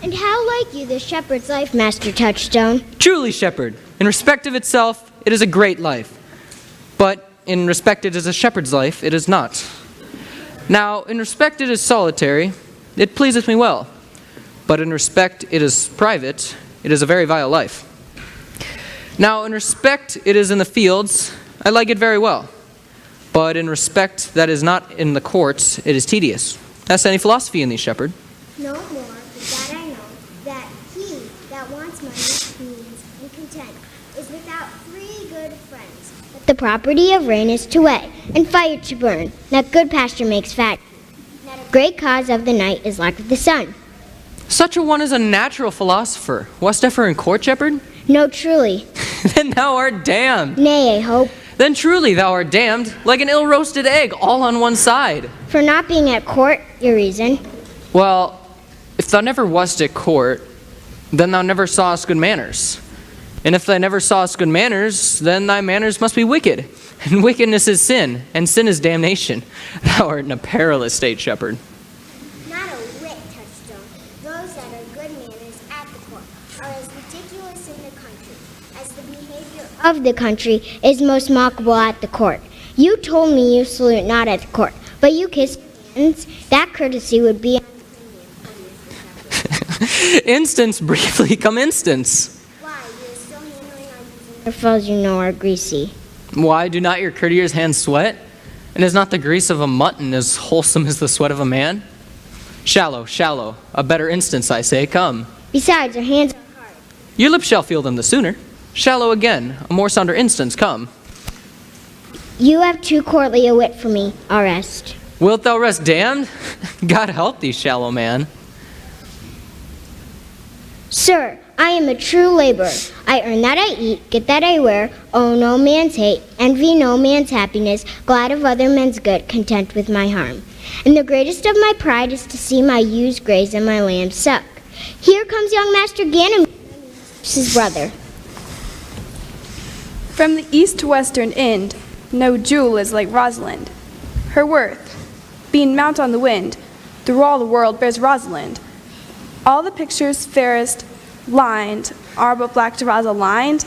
[SPEAKER 10] And how like you the shepherd's life, Master Touchstone?
[SPEAKER 7] Truly, Shepherd, in respect of itself, it is a great life. But in respect it is a shepherd's life, it is not. Now, in respect it is solitary, it pleaseth me well. But in respect it is private, it is a very vile life. Now, in respect it is in the fields, I like it very well. But in respect that is not in the courts, it is tedious. Hast any philosophy in thee, Shepherd?
[SPEAKER 10] No more, but that I know, that he that wants money, means, and content, is without 3 good friends. But the property of rain is to wet, and fire to burn, that good pasture makes fat. That a great cause of the night is lack of the sun.
[SPEAKER 7] Such a one is a natural philosopher. Wast ever in court, Shepherd?
[SPEAKER 10] No, truly.
[SPEAKER 7] Then thou art damned.
[SPEAKER 10] Nay, I hope.
[SPEAKER 7] Then truly thou art damned, like an ill-roasted egg, all on one side.
[SPEAKER 10] For not being at court, your reason.
[SPEAKER 7] Well, if thou never wast at court, then thou never sawest good manners. And if thou never sawest good manners, then thy manners must be wicked. And wickedness is sin, and sin is damnation. Thou art in a perilous state, Shepherd.
[SPEAKER 10] Not a whit, Touchstone. Those that are good manners at the court are as ridiculous in the country as the behavior of the country is most mockable at the court. You told me you salute not at the court, but you kiss hands. That courtesy would be
[SPEAKER 7] Instance, briefly come instance.
[SPEAKER 10] why you are still handling our using your fellows you know are greasy.
[SPEAKER 7] Why do not your courtier's hands sweat? And is not the grease of a mutton as wholesome as the sweat of a man? Shallow, shallow, a better instance, I say, come.
[SPEAKER 10] Besides, our hands are hard.
[SPEAKER 7] Your lips shall feel them the sooner. Shallow again, a more sounder instance, come.
[SPEAKER 10] You have too courtly a wit for me. I'll rest.
[SPEAKER 7] Wilt thou rest damned? God help thee, shallow man.
[SPEAKER 10] Sir, I am a true laborer. I earn that I eat, get that I wear, owe no man's hate, envy no man's happiness, glad of other men's good, content with my harm. And the greatest of my pride is to see my ewes graze and my lambs suck. Here comes young Master Gannon, his brother.
[SPEAKER 6] From the east to western end, no jewel is like Rosalind. Her worth, being mount on the wind, through all the world bears Rosalind. All the pictures fairest, lined, are but black to Rosalind.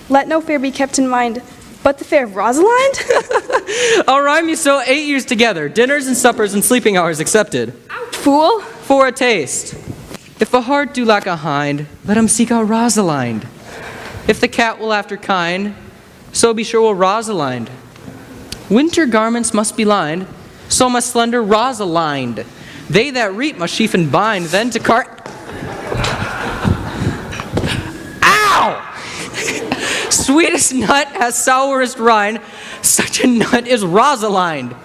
[SPEAKER 6] Let no fair be kept in mind, but the fair of Rosalind?
[SPEAKER 7] I'll rhyme you so 8 years together, dinners and suppers and sleeping hours accepted.
[SPEAKER 6] Fool!
[SPEAKER 7] For a taste. If a heart do lack a hind, let him seek out Rosalind. If the cat will after kind, so be sure will Rosalind. Winter garments must be lined, so must slender Rosalind. They that reap must sheaf and bind, then to cart. Ow! Sweetest nut has sourest rind, such a nut is Rosalind.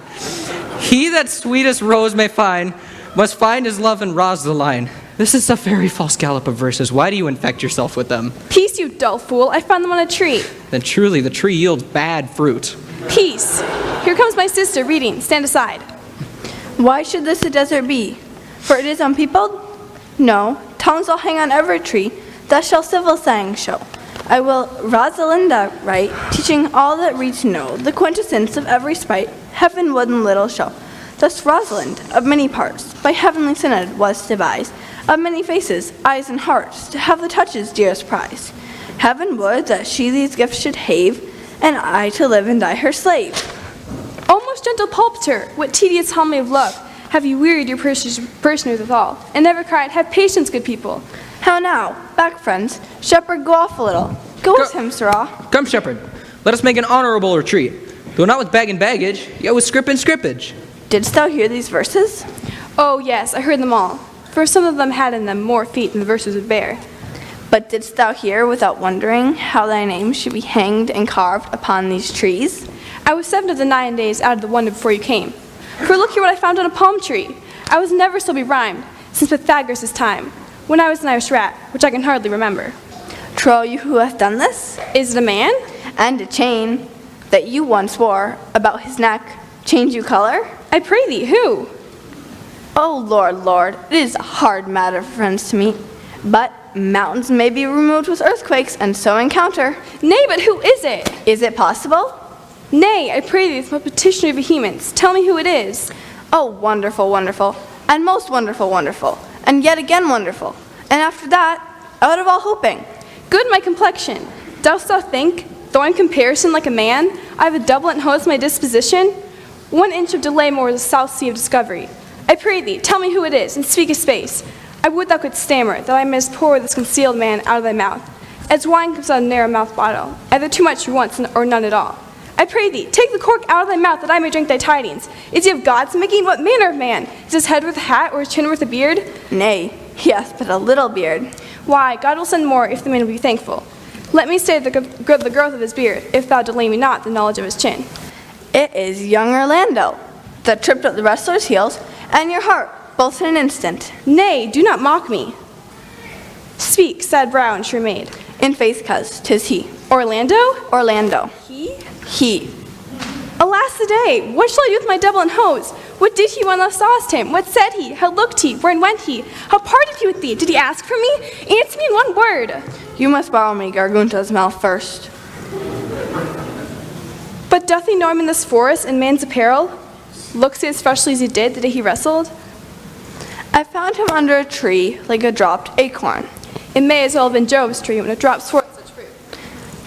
[SPEAKER 7] He that sweetest rose may find, must find his love in Rosalind. This is a very false gallop of verses. Why do you infect yourself with them?
[SPEAKER 6] Peace, you dull fool. I found them on a tree.
[SPEAKER 7] Then truly the tree yields bad fruit.
[SPEAKER 6] Peace. Here comes my sister reading. Stand aside.
[SPEAKER 5] Why should this a desert be? For it is unpeopled? No, tongues will hang on every tree, thus shall civil saying show. I will Rosalinda write, teaching all that read to know, the quintessence of every sprite, heaven would and little show. Thus Rosalind, of many parts, by heavenly synod was devised, of many faces, eyes, and hearts, to have the touches dearest prize. Heaven would that she these gifts should have, and I to live and die her slave.
[SPEAKER 6] O most gentle pulpiter, what tedious homily of love have you wearied your parishioners withal, and never cried, have patience, good people.
[SPEAKER 5] How now? Back, friends. Shepherd, go off a little. Go with him, sirrah.
[SPEAKER 7] Come, shepherd, let us make an honorable retreat, though not with bag and baggage, yet with scrip and scrippage.
[SPEAKER 5] Didst thou hear these verses?
[SPEAKER 6] Oh, yes, I heard them all, for some of them had in them more feet than the verses would bear.
[SPEAKER 5] But didst thou hear without wondering how thy name should be hanged and carved upon these trees?
[SPEAKER 6] I was 7 of the 9 days out of the wonder before you came. For look here what I found on a palm tree. I was never so berhymed since Pythagoras' time, when I was an Irish rat, which I can hardly remember.
[SPEAKER 5] Troll you who hath done this?
[SPEAKER 6] Is it a man?
[SPEAKER 5] And a chain that you once wore about his neck change you color?
[SPEAKER 6] I pray thee, who?
[SPEAKER 5] Oh, Lord, Lord, it is a hard matter for friends to meet. But mountains may be removed with earthquakes, and so encounter.
[SPEAKER 6] Nay, but who is it?
[SPEAKER 5] Is it possible?
[SPEAKER 6] Nay, I pray thee, with my petitionary vehemence, tell me who it is.
[SPEAKER 5] Oh, wonderful, wonderful, and most wonderful, wonderful, and yet again wonderful. And after that, out of all hoping.
[SPEAKER 6] Good my complexion. Dost thou think, though in comparison like a man, I have a doublet and host my disposition? 1 inch of delay more is the south sea of discovery. I pray thee, tell me who it is, and speak a space. I would thou couldst stammer, that I mayst pour this concealed man out of thy mouth, as wine comes out of a narrow mouth bottle, either too much for once or none at all. I pray thee, take the cork out of thy mouth, that I may drink thy tidings. Is he of God's making? What manner of man? Is his head worth a hat, or his chin worth a beard?
[SPEAKER 5] Nay, he hath but a little beard.
[SPEAKER 6] Why, God will send more, if the man will be thankful. Let me say the growth of his beard, if thou delay me not the knowledge of his chin.
[SPEAKER 5] It is young Orlando, that tripped up the wrestler's heels, and your heart, both in an instant.
[SPEAKER 6] Nay, do not mock me. Speak, sad brow and sure maid.
[SPEAKER 5] In faith, coz, 'tis he.
[SPEAKER 6] Orlando?
[SPEAKER 5] Orlando.
[SPEAKER 6] He?
[SPEAKER 5] He.
[SPEAKER 6] Alas the day! What shall I do with my double and hose? What did he when thou sawest him? What said he? How looked he? Wherein went he? How parted he with thee? Did he ask for me? Answer me in one word.
[SPEAKER 5] You must borrow me Gargunta's mouth first.
[SPEAKER 6] But doth he know him in this forest in man's apparel? Looks he as freshly as he did the day he wrestled?
[SPEAKER 5] I found him under a tree like a dropped acorn.
[SPEAKER 6] It may as well have been Job's tree when it drops forth such fruit.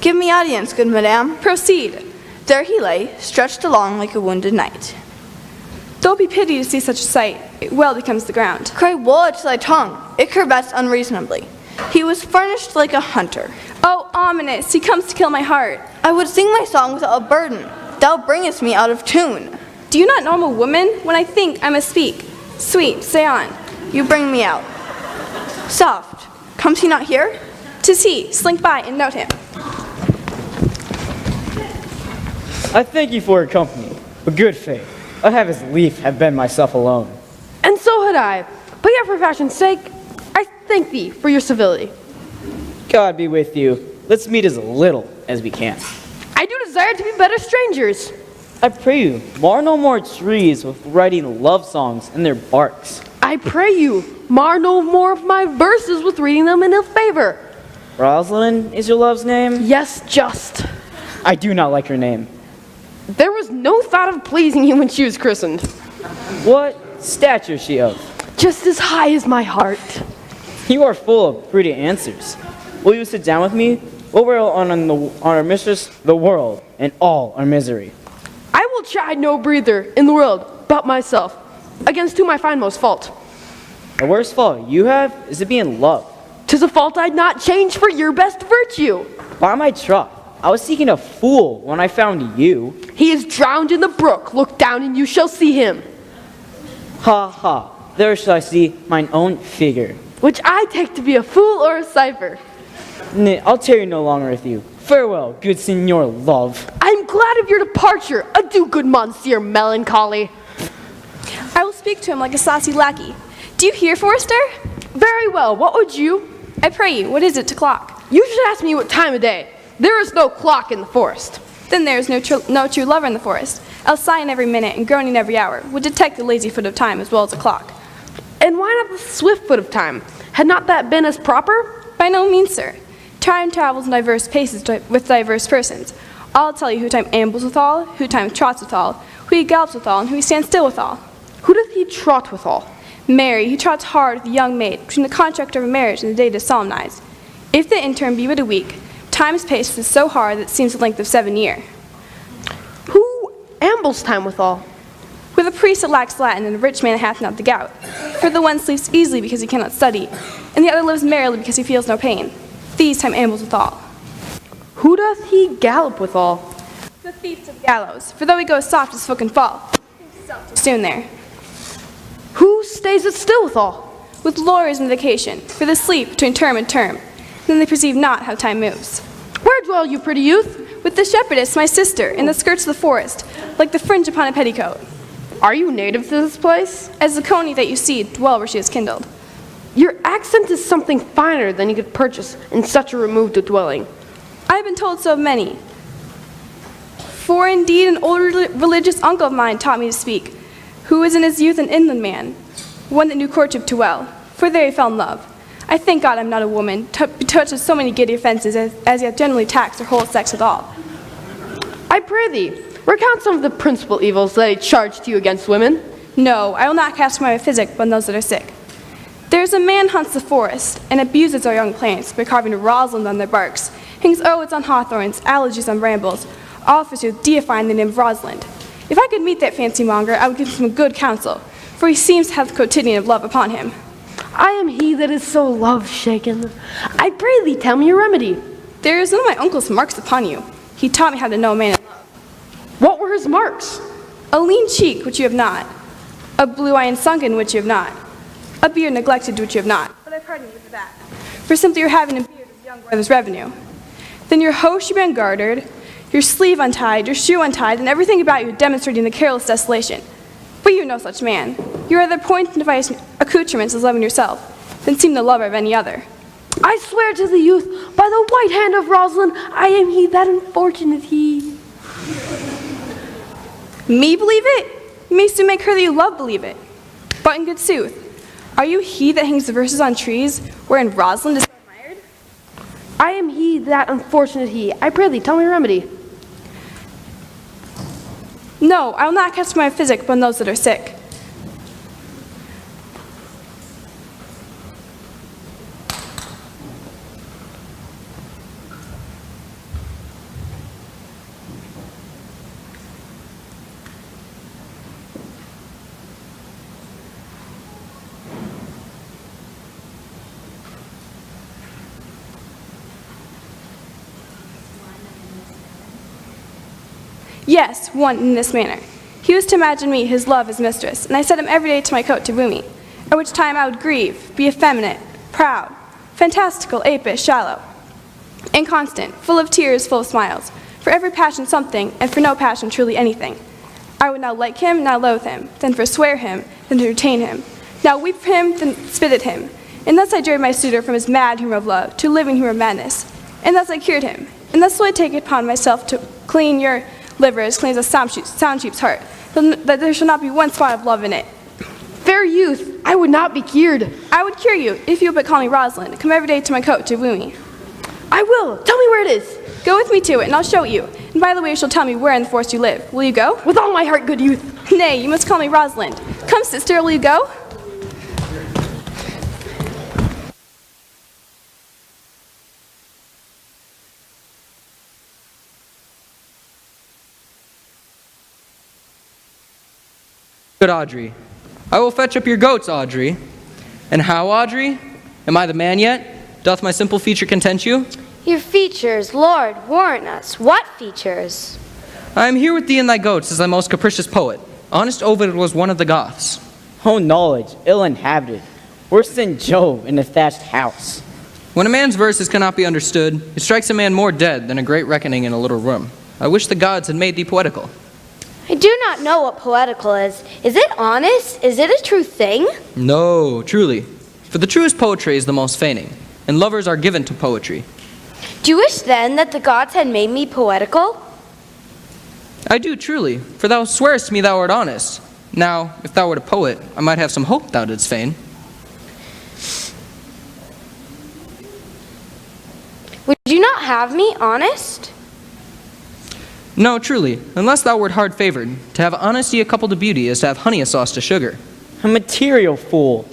[SPEAKER 5] Give me audience, good madam.
[SPEAKER 6] Proceed.
[SPEAKER 5] There he lay, stretched along like a wounded knight.
[SPEAKER 6] Though be pity to see such a sight, it well becomes the ground.
[SPEAKER 5] Cry woe to thy tongue, it curvets unreasonably. He was furnished like a hunter.
[SPEAKER 6] Oh, ominous, he comes to kill my heart.
[SPEAKER 5] I would sing my song without a burden. Thou bringest me out of tune.
[SPEAKER 6] Do you not know I'm a woman? When I think, I must speak. Sweet, say on.
[SPEAKER 5] You bring me out. Soft, comes he not here?
[SPEAKER 6] 'Tis he, slink by and note him.
[SPEAKER 12] I thank you for your company, but good faith, I'd have as lief have been myself alone.
[SPEAKER 1] And so had I. But yet for fashion's sake, I thank thee for your civility.
[SPEAKER 12] God be with you. Let's meet as little as we can.
[SPEAKER 1] I do desire to be better strangers.
[SPEAKER 12] I pray you, mar no more trees with writing love songs in their barks.
[SPEAKER 1] I pray you, mar no more of my verses with reading them in ill favor.
[SPEAKER 12] Rosalind is your love's name?
[SPEAKER 1] Yes, just.
[SPEAKER 12] I do not like your name.
[SPEAKER 1] There was no thought of pleasing you when she was christened.
[SPEAKER 12] What stature is she of?
[SPEAKER 1] Just as high as my heart.
[SPEAKER 12] You are full of pretty answers. Will you sit down with me? What will on our mistress, the world, and all our misery?
[SPEAKER 1] I will chide no breather in the world but myself, against whom I find most fault.
[SPEAKER 12] The worst fault you have is to be in love.
[SPEAKER 1] 'Tis a fault I'd not change for your best virtue.
[SPEAKER 12] By my troth, I was seeking a fool when I found you.
[SPEAKER 1] He is drowned in the brook. Look down and you shall see him.
[SPEAKER 12] Ha ha, there shall I see mine own figure.
[SPEAKER 1] Which I take to be a fool or a cipher.
[SPEAKER 12] Nay, I'll tarry no longer with you. Farewell, good Signor Love.
[SPEAKER 1] I'm glad of your departure. Adieu, good Monsieur Melancholy.
[SPEAKER 6] I will speak to him like a saucy lackey. Do you hear, Forester?
[SPEAKER 1] Very well. What would you?
[SPEAKER 6] I pray you, what is it to clock?
[SPEAKER 1] You should ask me what time of day. There is no clock in the forest.
[SPEAKER 6] Then there is no true lover in the forest. Else sighing every minute and groaning every hour would detect the lazy foot of time as well as a clock.
[SPEAKER 1] And why not the swift foot of time? Had not that been as proper?
[SPEAKER 6] By no means, sir. Time travels in diverse paces with diverse persons. I'll tell you who time ambles withal, who time trots withal, who he gallops withal, and who he stands still withal.
[SPEAKER 1] Who doth he trot withal?
[SPEAKER 6] Marry, he trots hard with a young maid between the contract of a marriage and the day to solemnize. If the interim be but a week, time's pace is so hard that it seems the length of 7 years.
[SPEAKER 1] Who ambles time withal?
[SPEAKER 6] With a priest that lacks Latin and a rich man that hath not the gout. For the one sleeps easily because he cannot study, and the other lives merrily because he feels no pain. These time ambles withal.
[SPEAKER 1] Who doth he gallop withal?
[SPEAKER 6] The thief to the gallows, for though he goes soft his foot can fall, he thinks himself too soon there.
[SPEAKER 1] Who stays it still withal?
[SPEAKER 6] With lawyers in vacation, for the sleep between term and term, then they perceive not how time moves.
[SPEAKER 1] Where dwell you, pretty youth?
[SPEAKER 6] With the shepherdess, my sister, in the skirts of the forest, like the fringe upon a petticoat.
[SPEAKER 1] Are you native to this place?
[SPEAKER 6] As the coney that you see dwell where she is kindled.
[SPEAKER 1] Your accent is something finer than you could purchase in such a removed dwelling.
[SPEAKER 6] I have been told so of many. For indeed an old religious uncle of mine taught me to speak, who was in his youth an inland man, one that knew courtship too well, for there he fell in love. I thank God I'm not a woman, touched with so many giddy offenses as yet generally tax their whole sex withal.
[SPEAKER 1] I pray thee, recount some of the principal evils that I charge to you against women.
[SPEAKER 6] No, I will not cast my physic upon those that are sick. There is a man hunts the forest, and abuses our young plants by carving a Rosalind on their barks, hangs oaths on hawthorns, allergies on brambles, offers you deifying the name of Rosalind. If I could meet that fancy monger, I would give him some good counsel, for he seems to have the quotidian of love upon him.
[SPEAKER 1] I am he that is so love-shaken. I pray thee, tell me your remedy.
[SPEAKER 6] There is one of my uncle's marks upon you. He taught me how to know a man in love.
[SPEAKER 1] What were his marks?
[SPEAKER 6] A lean cheek, which you have not. A blue eye and sunken, which you have not. A beard neglected, which you have not. But I pardon you for that. For simply your having a beard is young brother's revenue. Then your hose should be ungartered, your sleeve untied, your shoe untied, and everything about you demonstrating the careless desolation. But you are no such man. You are the point and device accoutrements as loving yourself, than seem the lover of any other.
[SPEAKER 1] I swear to the youth, by the white hand of Rosalind, I am he, that unfortunate he.
[SPEAKER 6] Me believe it? You may soon make her that you love believe it. But in good sooth, are you he that hangs the verses on trees, wherein Rosalind is so admired?
[SPEAKER 1] I am he, that unfortunate he. I pray thee, tell me your remedy.
[SPEAKER 6] No, I will not cast my physic upon those that are sick. Yes, one in this manner. He was to imagine me his love as mistress, and I set him every day to my coat to woo me, at which time I would grieve, be effeminate, proud, fantastical, apish, shallow, inconstant, full of tears, full of smiles, for every passion something, and for no passion truly anything. I would now like him, now loathe him, then forswear him, then retain him, now weep for him, then spit at him, and thus I drove my suitor from his mad humor of love to a living humor of madness, and thus I cured him, and thus will I take it upon myself to clean your liver as clean as a sound sheep's heart, that there shall not be one spot of love in it.
[SPEAKER 1] Fair youth, I would not be cured.
[SPEAKER 6] I would cure you, if you would but call me Rosalind. Come every day to my coat to woo me.
[SPEAKER 1] I will. Tell me where it is.
[SPEAKER 6] Go with me to it, and I'll show it you. And by the way, you shall tell me where in the forest you live. Will you go?
[SPEAKER 1] With all my heart, good youth.
[SPEAKER 6] Nay, you must call me Rosalind. Come, sister, will you go?
[SPEAKER 7] Good, Audrey. I will fetch up your goats, Audrey. And how, Audrey? Am I the man yet? Doth my simple feature content you?
[SPEAKER 14] Your features, Lord, warrant us. What features?
[SPEAKER 7] I am here with thee and thy goats as thy most capricious poet. Honest Ovid was one of the Goths.
[SPEAKER 12] Oh, knowledge, ill inhabited, worse than Jove in a thatched house.
[SPEAKER 7] When a man's verses cannot be understood, it strikes a man more dead than a great reckoning in a little room. I wish the gods had made thee poetical.
[SPEAKER 14] I do not know what poetical is. Is it honest? Is it a true thing?
[SPEAKER 7] No, truly. For the truest poetry is the most feigning, and lovers are given to poetry.
[SPEAKER 14] Do you wish then that the gods had made me poetical?
[SPEAKER 7] I do, truly, for thou swearest me thou art honest. Now, if thou wert a poet, I might have some hope thou didst feign.
[SPEAKER 14] Would you not have me honest?
[SPEAKER 7] No, truly, unless thou wert hard-favored. To have honesty a coupled to beauty is to have honey a sauce to sugar.
[SPEAKER 12] A material fool.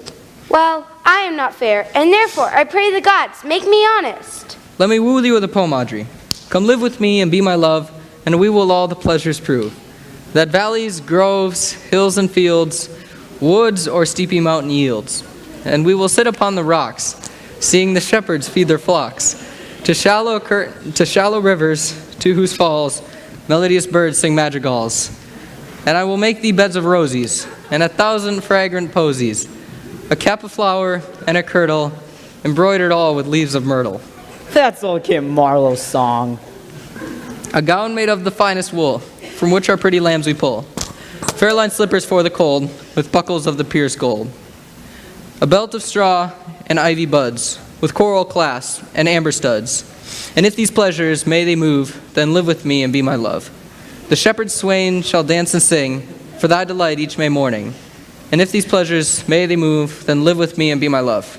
[SPEAKER 14] Well, I am not fair, and therefore I pray the gods, make me honest.
[SPEAKER 7] Let me woo thee with a poem, Audrey. Come live with me and be my love, and we will all the pleasures prove. That valleys, groves, hills and fields, woods or steepy mountain yields. And we will sit upon the rocks, seeing the shepherds feed their flocks, to shallow rivers, to whose falls melodious birds sing madrigals. And I will make thee beds of roses, and 1,000 fragrant posies, a cap of flower and a kirtle, embroidered all with leaves of myrtle.
[SPEAKER 12] That's old Kit Marlowe's song.
[SPEAKER 7] A gown made of the finest wool, from which our pretty lambs we pull. Fair-lined slippers for the cold, with buckles of the purest gold. A belt of straw and ivy buds, with coral clasps and amber studs. And if these pleasures may they move, then live with me and be my love. The shepherd swain shall dance and sing, for thy delight each May morning. And if these pleasures may they move, then live with me and be my love.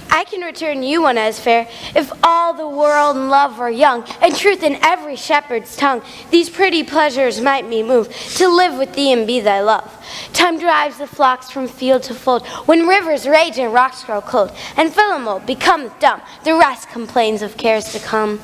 [SPEAKER 14] I can return you one as fair, if all the world and love were young, and truth in every shepherd's tongue, these pretty pleasures might me move, to live with thee and be thy love. Time drives the flocks from field to fold, when rivers rage and rocks grow cold, and Philomel becometh dumb, the rest complains of cares to come.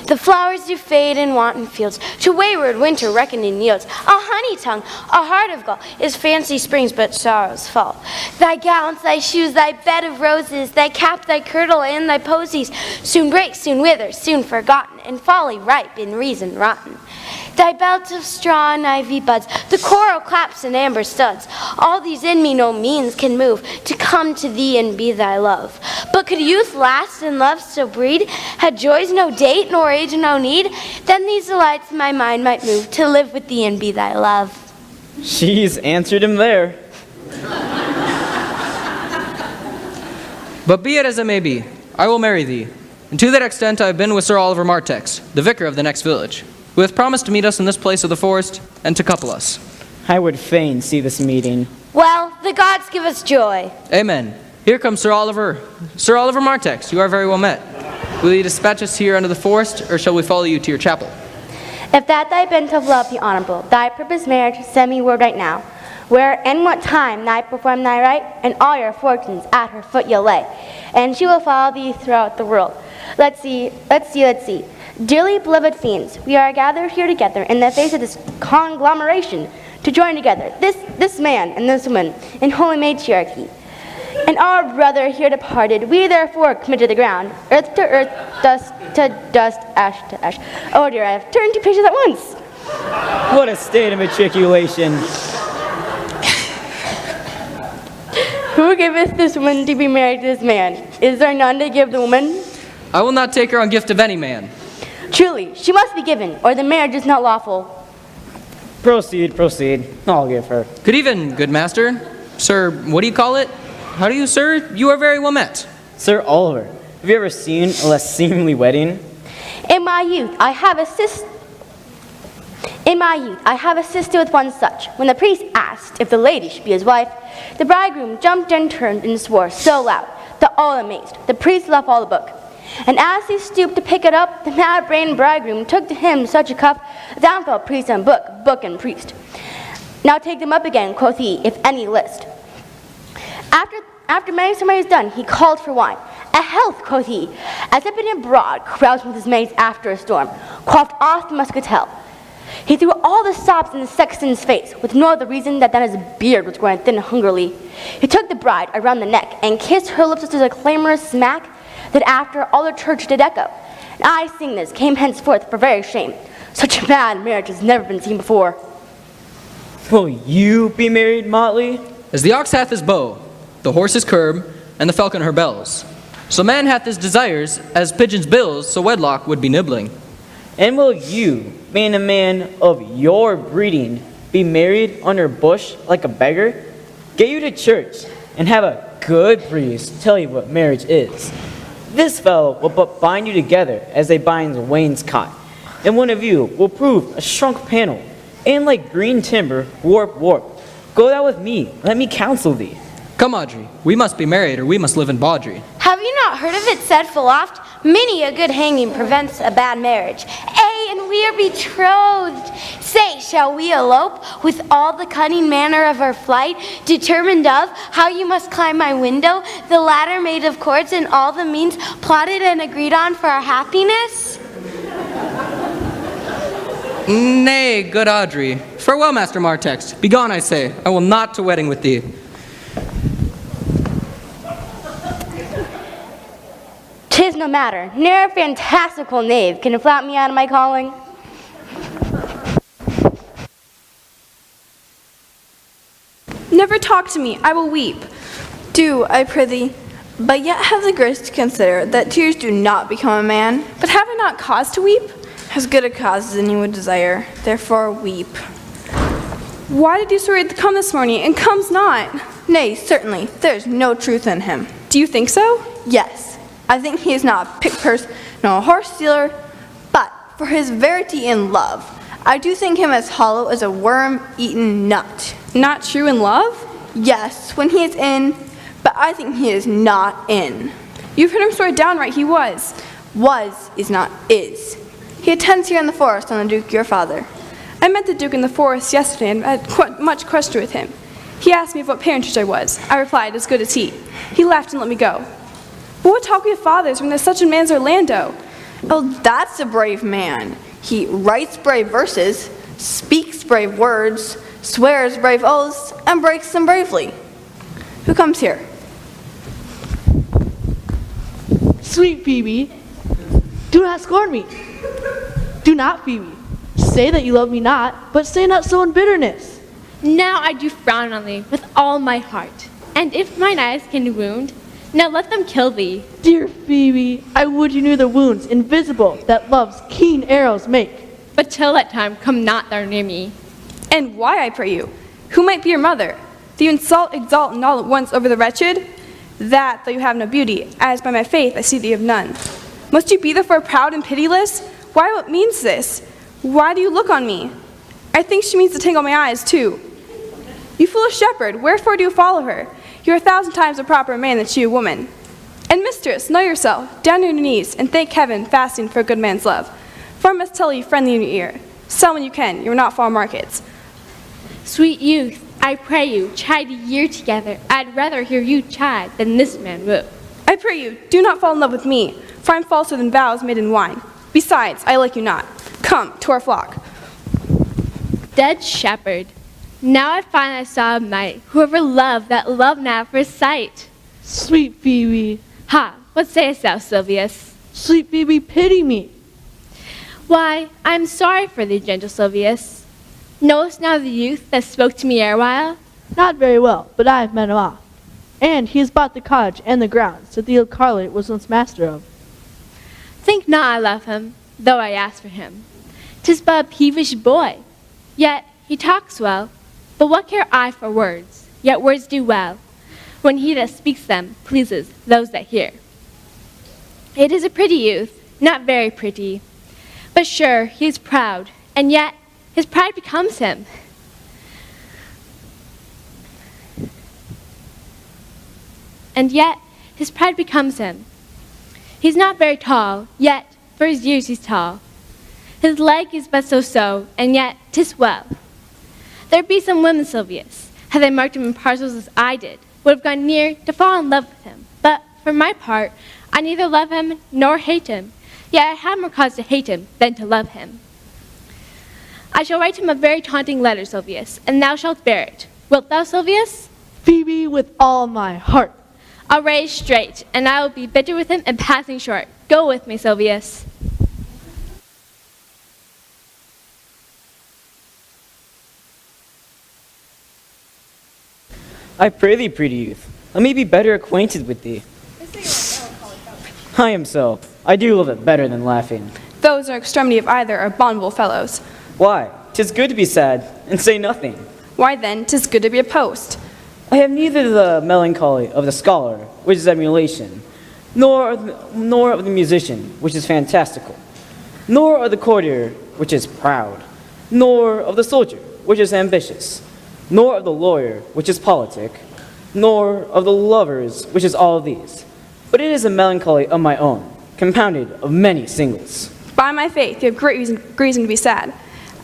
[SPEAKER 14] The flowers do fade in wanton fields, to wayward winter reckoning yields. A honey tongue, a heart of gall, is fancy springs but sorrow's fall. Thy gowns, thy shoes, thy bed of roses, thy cap, thy kirtle, and thy posies, soon break, soon wither, soon forgotten, and folly ripe in reason rotten. Thy belt of straw and ivy buds, the coral claps and amber studs, all these in me no means can move, to come to thee and be thy love. But could youth last and love still breed, had joys no date, nor age no need, then these delights my mind might move, to live with thee and be thy love.
[SPEAKER 12] She's answered him there.
[SPEAKER 7] But be it as it may be, I will marry thee. And to that extent I have been with Sir Oliver Martex, the vicar of the next village, who hath promised to meet us in this place of the forest, and to couple us.
[SPEAKER 12] I would fain see this meeting.
[SPEAKER 14] Well, the gods give us joy.
[SPEAKER 7] Amen. Here comes Sir Oliver Martex, you are very well met. Will you dispatch us here under the forest, or shall we follow you to your chapel?
[SPEAKER 15] If that thy bent of love be honorable, thy purpose marriage, send me word right now. Where and what time thou perform thy rite, and all your fortunes at her foot you'll lay, and she will follow thee throughout the world. Let's see. Dearly beloved fiends, we are gathered here together in the face of this conglomeration to join together this man and this woman in holy matriarchy. And our brother here departed, we therefore commit to the ground, earth to earth, dust to dust, ash to ash. Oh dear, I have turned two pages at once.
[SPEAKER 12] What a state of matriculation.
[SPEAKER 15] Who giveth this woman to be married to this man? Is there none to give the woman?
[SPEAKER 7] I will not take her on gift of any man.
[SPEAKER 15] Truly, she must be given, or the marriage is not lawful.
[SPEAKER 12] Proceed. I'll give her.
[SPEAKER 7] Good even, good master. Sir, what do you call it? How do you, sir? You are very well met.
[SPEAKER 12] Sir Oliver, have you ever seen a less seemly wedding?
[SPEAKER 15] In my youth, I have assisted with one such. When the priest asked if the lady should be his wife, the bridegroom jumped and turned and swore so loud that all amazed. The priest left all the book. And as he stooped to pick it up, the mad-brained bridegroom took to him such a cuff, down fell priest and book and priest. Now take them up again, quoth he, if any list. After many ceremonies done, he called for wine. A health, quoth he, as if in abroad, caroused with his mates after a storm, quaffed off the muscatel. He threw all the sops in the sexton's face, with no other reason than his beard was growing thin hungrily. He took the bride around the neck and kissed her lips with such a clamorous smack that after all the church did echo. And I, seeing this, came henceforth for very shame. Such mad marriage has never been seen before.
[SPEAKER 12] Will you be married, Motley?
[SPEAKER 7] As the ox hath his bow, the horse his curb, and the falcon her bells. So man hath his desires, as pigeons' bills, so wedlock would be nibbling.
[SPEAKER 12] And will you, being a man of your breeding, be married under a bush like a beggar? Get you to church, and have a good priest tell you what marriage is. This fellow will but bind you together as they bind a wainscot, and one of you will prove a shrunk panel, and like green timber, warp. Go thou with me, let me counsel thee.
[SPEAKER 7] Come, Audrey, we must be married, or we must live in bawdry.
[SPEAKER 14] Have you not heard of it said full oft? Many a good hanging prevents a bad marriage. Ay, and we are betrothed. Say, shall we elope with all the cunning manner of our flight, determined of how you must climb my window, the ladder made of cords, and all the means plotted and agreed on for our happiness?
[SPEAKER 7] Nay, good Audrey. Farewell, Master Martext. Begone, I say. I will not to wedding with thee.
[SPEAKER 15] 'Tis no matter. Ne'er a fantastical knave can flout me out of my calling.
[SPEAKER 6] Never talk to me, I will weep.
[SPEAKER 5] Do, I prithee, but yet have the grace to consider that tears do not become a man.
[SPEAKER 6] But have I not cause to weep?
[SPEAKER 5] As good a cause as any would desire, therefore weep.
[SPEAKER 6] Why did you swear to come this morning, and comes not?
[SPEAKER 5] Nay, certainly, there is no truth in him.
[SPEAKER 6] Do you think so?
[SPEAKER 5] Yes, I think he is not a pick-purse, nor a horse-stealer, but for his verity in love, I do think him as hollow as a worm-eaten nut.
[SPEAKER 6] Not true in love?
[SPEAKER 5] Yes, when he is in, but I think he is not in.
[SPEAKER 6] You've heard him swear downright he was.
[SPEAKER 5] Was is not is. He attends here in the forest on the Duke your father.
[SPEAKER 6] I met the Duke in the forest yesterday and had much question with him. He asked me of what parentage I was. I replied, as good as he. He laughed and let me go. But what talk we of fathers when there's such a man as Orlando?
[SPEAKER 5] Oh, that's a brave man. He writes brave verses, speaks brave words, swears brave oaths, and breaks them bravely. Who comes here?
[SPEAKER 11] Sweet Phoebe, do not scorn me. Do not, Phoebe. Say that you love me not, but say not so in bitterness.
[SPEAKER 16] Now I do frown on thee with all my heart. And if mine eyes can wound, now let them kill thee.
[SPEAKER 11] Dear Phoebe, I would you knew the wounds invisible that love's keen arrows make.
[SPEAKER 16] But till that time, come not thou near me.
[SPEAKER 6] And why, I pray you? Who might be your mother? Do you exalt and all at once over the wretched? That, though you have no beauty, as by my faith I see that you have none. Must you be therefore proud and pitiless? Why, what means this? Why do you look on me? I think she means to tingle my eyes, too. You foolish shepherd, wherefore do you follow her? You are 1,000 times a proper man than she a woman. And mistress, know yourself, down on your knees, and thank heaven, fasting for a good man's love. For I must tell you friendly in your ear, sell when you can, you are not far markets.
[SPEAKER 16] Sweet youth, I pray you, chide a year together. I'd rather hear you chide than this man woo.
[SPEAKER 6] I pray you, do not fall in love with me, for I am falser than vows made in wine. Besides, I like you not. Come, to our flock.
[SPEAKER 16] Dead shepherd, now I find I saw a might, whoever loved that love not at first sight.
[SPEAKER 11] Sweet Phoebe.
[SPEAKER 16] Ha, what sayest thou, Silvius?
[SPEAKER 11] Sweet Phoebe, pity me.
[SPEAKER 16] Why, I am sorry for thee, gentle Silvius. Knowest now the youth that spoke to me erewhile?
[SPEAKER 11] Not very well, but I have met him off. And he has bought the cottage and the grounds that the old harlot was once master of.
[SPEAKER 16] Think not I love him, though I ask for him. 'Tis but a peevish boy, yet he talks well. But what care I for words? Yet words do well, when he that speaks them pleases those that hear. It is a pretty youth, not very pretty, but sure he is proud, and yet his pride becomes him. And yet his pride becomes him. He's not very tall, yet for his years he's tall. His leg is but so, and yet 'tis well. There be some women, Silvius, had they marked him in parcels as I did, would have gone near to fall in love with him. But for my part, I neither love him nor hate him, yet I have more cause to hate him than to love him. I shall write him a very taunting letter, Silvius, and thou shalt bear it. Wilt thou, Silvius?
[SPEAKER 11] Phoebe, with all my heart.
[SPEAKER 16] I'll raise straight, and I will be bitter with him and passing short. Go with me, Silvius.
[SPEAKER 12] I pray thee, pretty youth, let me be better acquainted with thee. I am so. I do love it better than laughing.
[SPEAKER 6] Those in extremity of either are abominable fellows.
[SPEAKER 12] Why? 'Tis good to be sad, and say nothing.
[SPEAKER 6] Why then, 'tis good to be a post.
[SPEAKER 12] I have neither the melancholy of the scholar, which is emulation, nor of the musician, which is fantastical, nor of the courtier, which is proud, nor of the soldier, which is ambitious, nor of the lawyer, which is politic, nor of the lovers, which is all of these. But it is a melancholy of my own, compounded of many singles.
[SPEAKER 6] By my faith, you have great reason to be sad.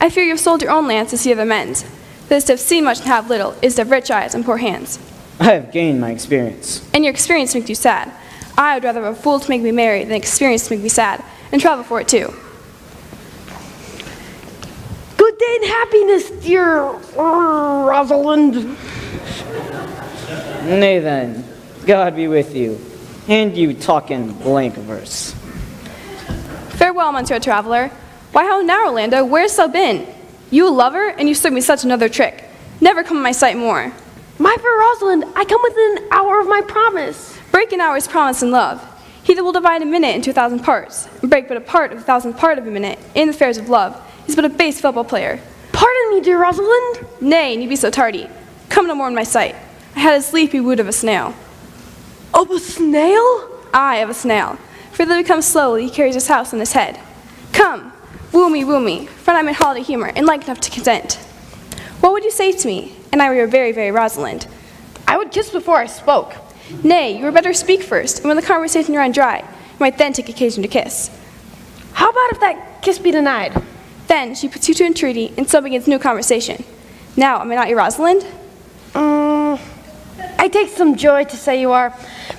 [SPEAKER 6] I fear you have sold your own lands to see other men's. This to have seen much and have little is to have rich eyes and poor hands.
[SPEAKER 12] I have gained my experience.
[SPEAKER 6] And your experience makes you sad. I would rather have a fool to make me merry than experience to make me sad, and travel for it too.
[SPEAKER 1] Good day and happiness, dear Rosalind.
[SPEAKER 12] Nay then, God be with you, and you talking blank verse.
[SPEAKER 6] Farewell, Monsieur Traveler. Why, how now, Orlando? Where's thou been? You a lover, and you serve me such another trick. Never come in my sight more.
[SPEAKER 1] My fair Rosalind, I come within an hour of my promise.
[SPEAKER 6] Break an hour's promise in love. He that will divide a minute into 1,000 parts, and break but a part of 1,000th part of a minute in the affairs of love, is but a base football player.
[SPEAKER 1] Pardon me, dear Rosalind.
[SPEAKER 6] Nay, need be so tardy. Come no more in my sight. I had a sleepy wood of a snail.
[SPEAKER 1] Of a snail?
[SPEAKER 6] Aye, of a snail. For though he comes slowly, he carries his house on his head. Come, woo me, for I'm in holiday humor, and like enough to consent. What would you say to me, and I were your very, very Rosalind?
[SPEAKER 1] I would kiss before I spoke.
[SPEAKER 6] Nay, you were better speak first, and when the conversation ran dry, you might then take occasion to kiss.
[SPEAKER 1] How about if that kiss be denied?
[SPEAKER 6] Then she puts you to entreaty, and so begins new conversation. Now, am I not your Rosalind?
[SPEAKER 1] I take some joy to say you are,